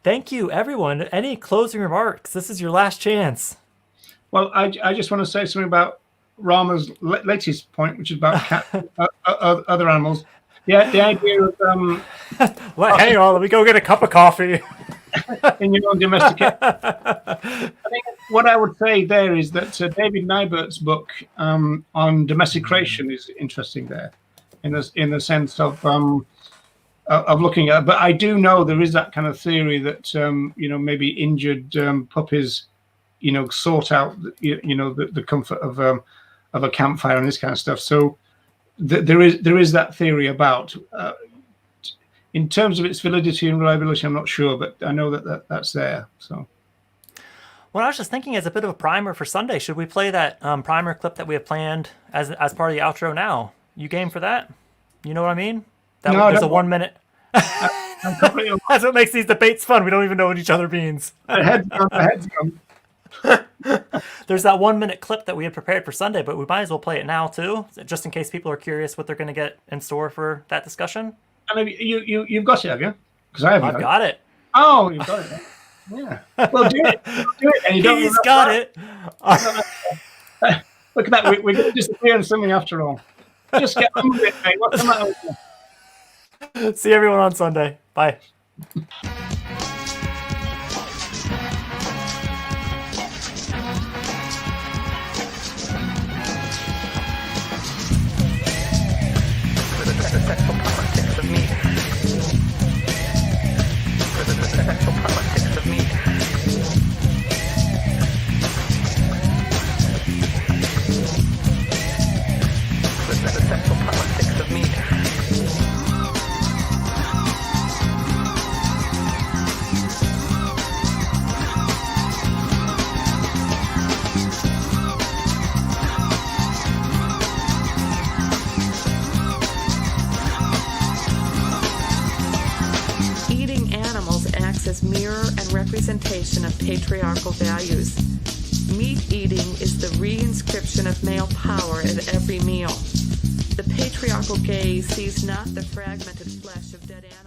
thank you, everyone. Any closing remarks? This is your last chance. Well, I just want to say something about Rama's latest point, which is about other animals. Yeah, the idea of hang on, let me go get a cup of coffee. In your own domestication. I think what I would say there is that David Nibert's book on domesecration is interesting there, in the sense of looking at. But I do know there is that kind of theory that maybe injured puppies, sort out the comfort of a campfire and this kind of stuff. So there is that theory about in terms of its validity and reliability, I'm not sure, but I know that's there. So. Well, I was just thinking, as a bit of a primer for Sunday, should we play that primer clip that we have planned as part of the outro now? You game for that? You know what I mean? No, there's a 1 minute. I'm completely. That's what makes these debates fun. We don't even know what each other means. My head's gone. There's that 1 minute clip that we had prepared for Sunday, but we might as well play it now too, just in case people are curious what they're going to get in store for that discussion. And you've got it, have you? Because I haven't. I've got it. Oh, you've got it. Yeah. Well, do it. And you don't. He's got it. Look at that. We're going to disappear on something after all. Just get on with it, mate. What's the matter with you? See everyone on Sunday. Bye. As mirror and representation of patriarchal values. Meat eating is the reinscription of male power at every meal. The patriarchal gaze sees not the fragmented flesh of dead animals.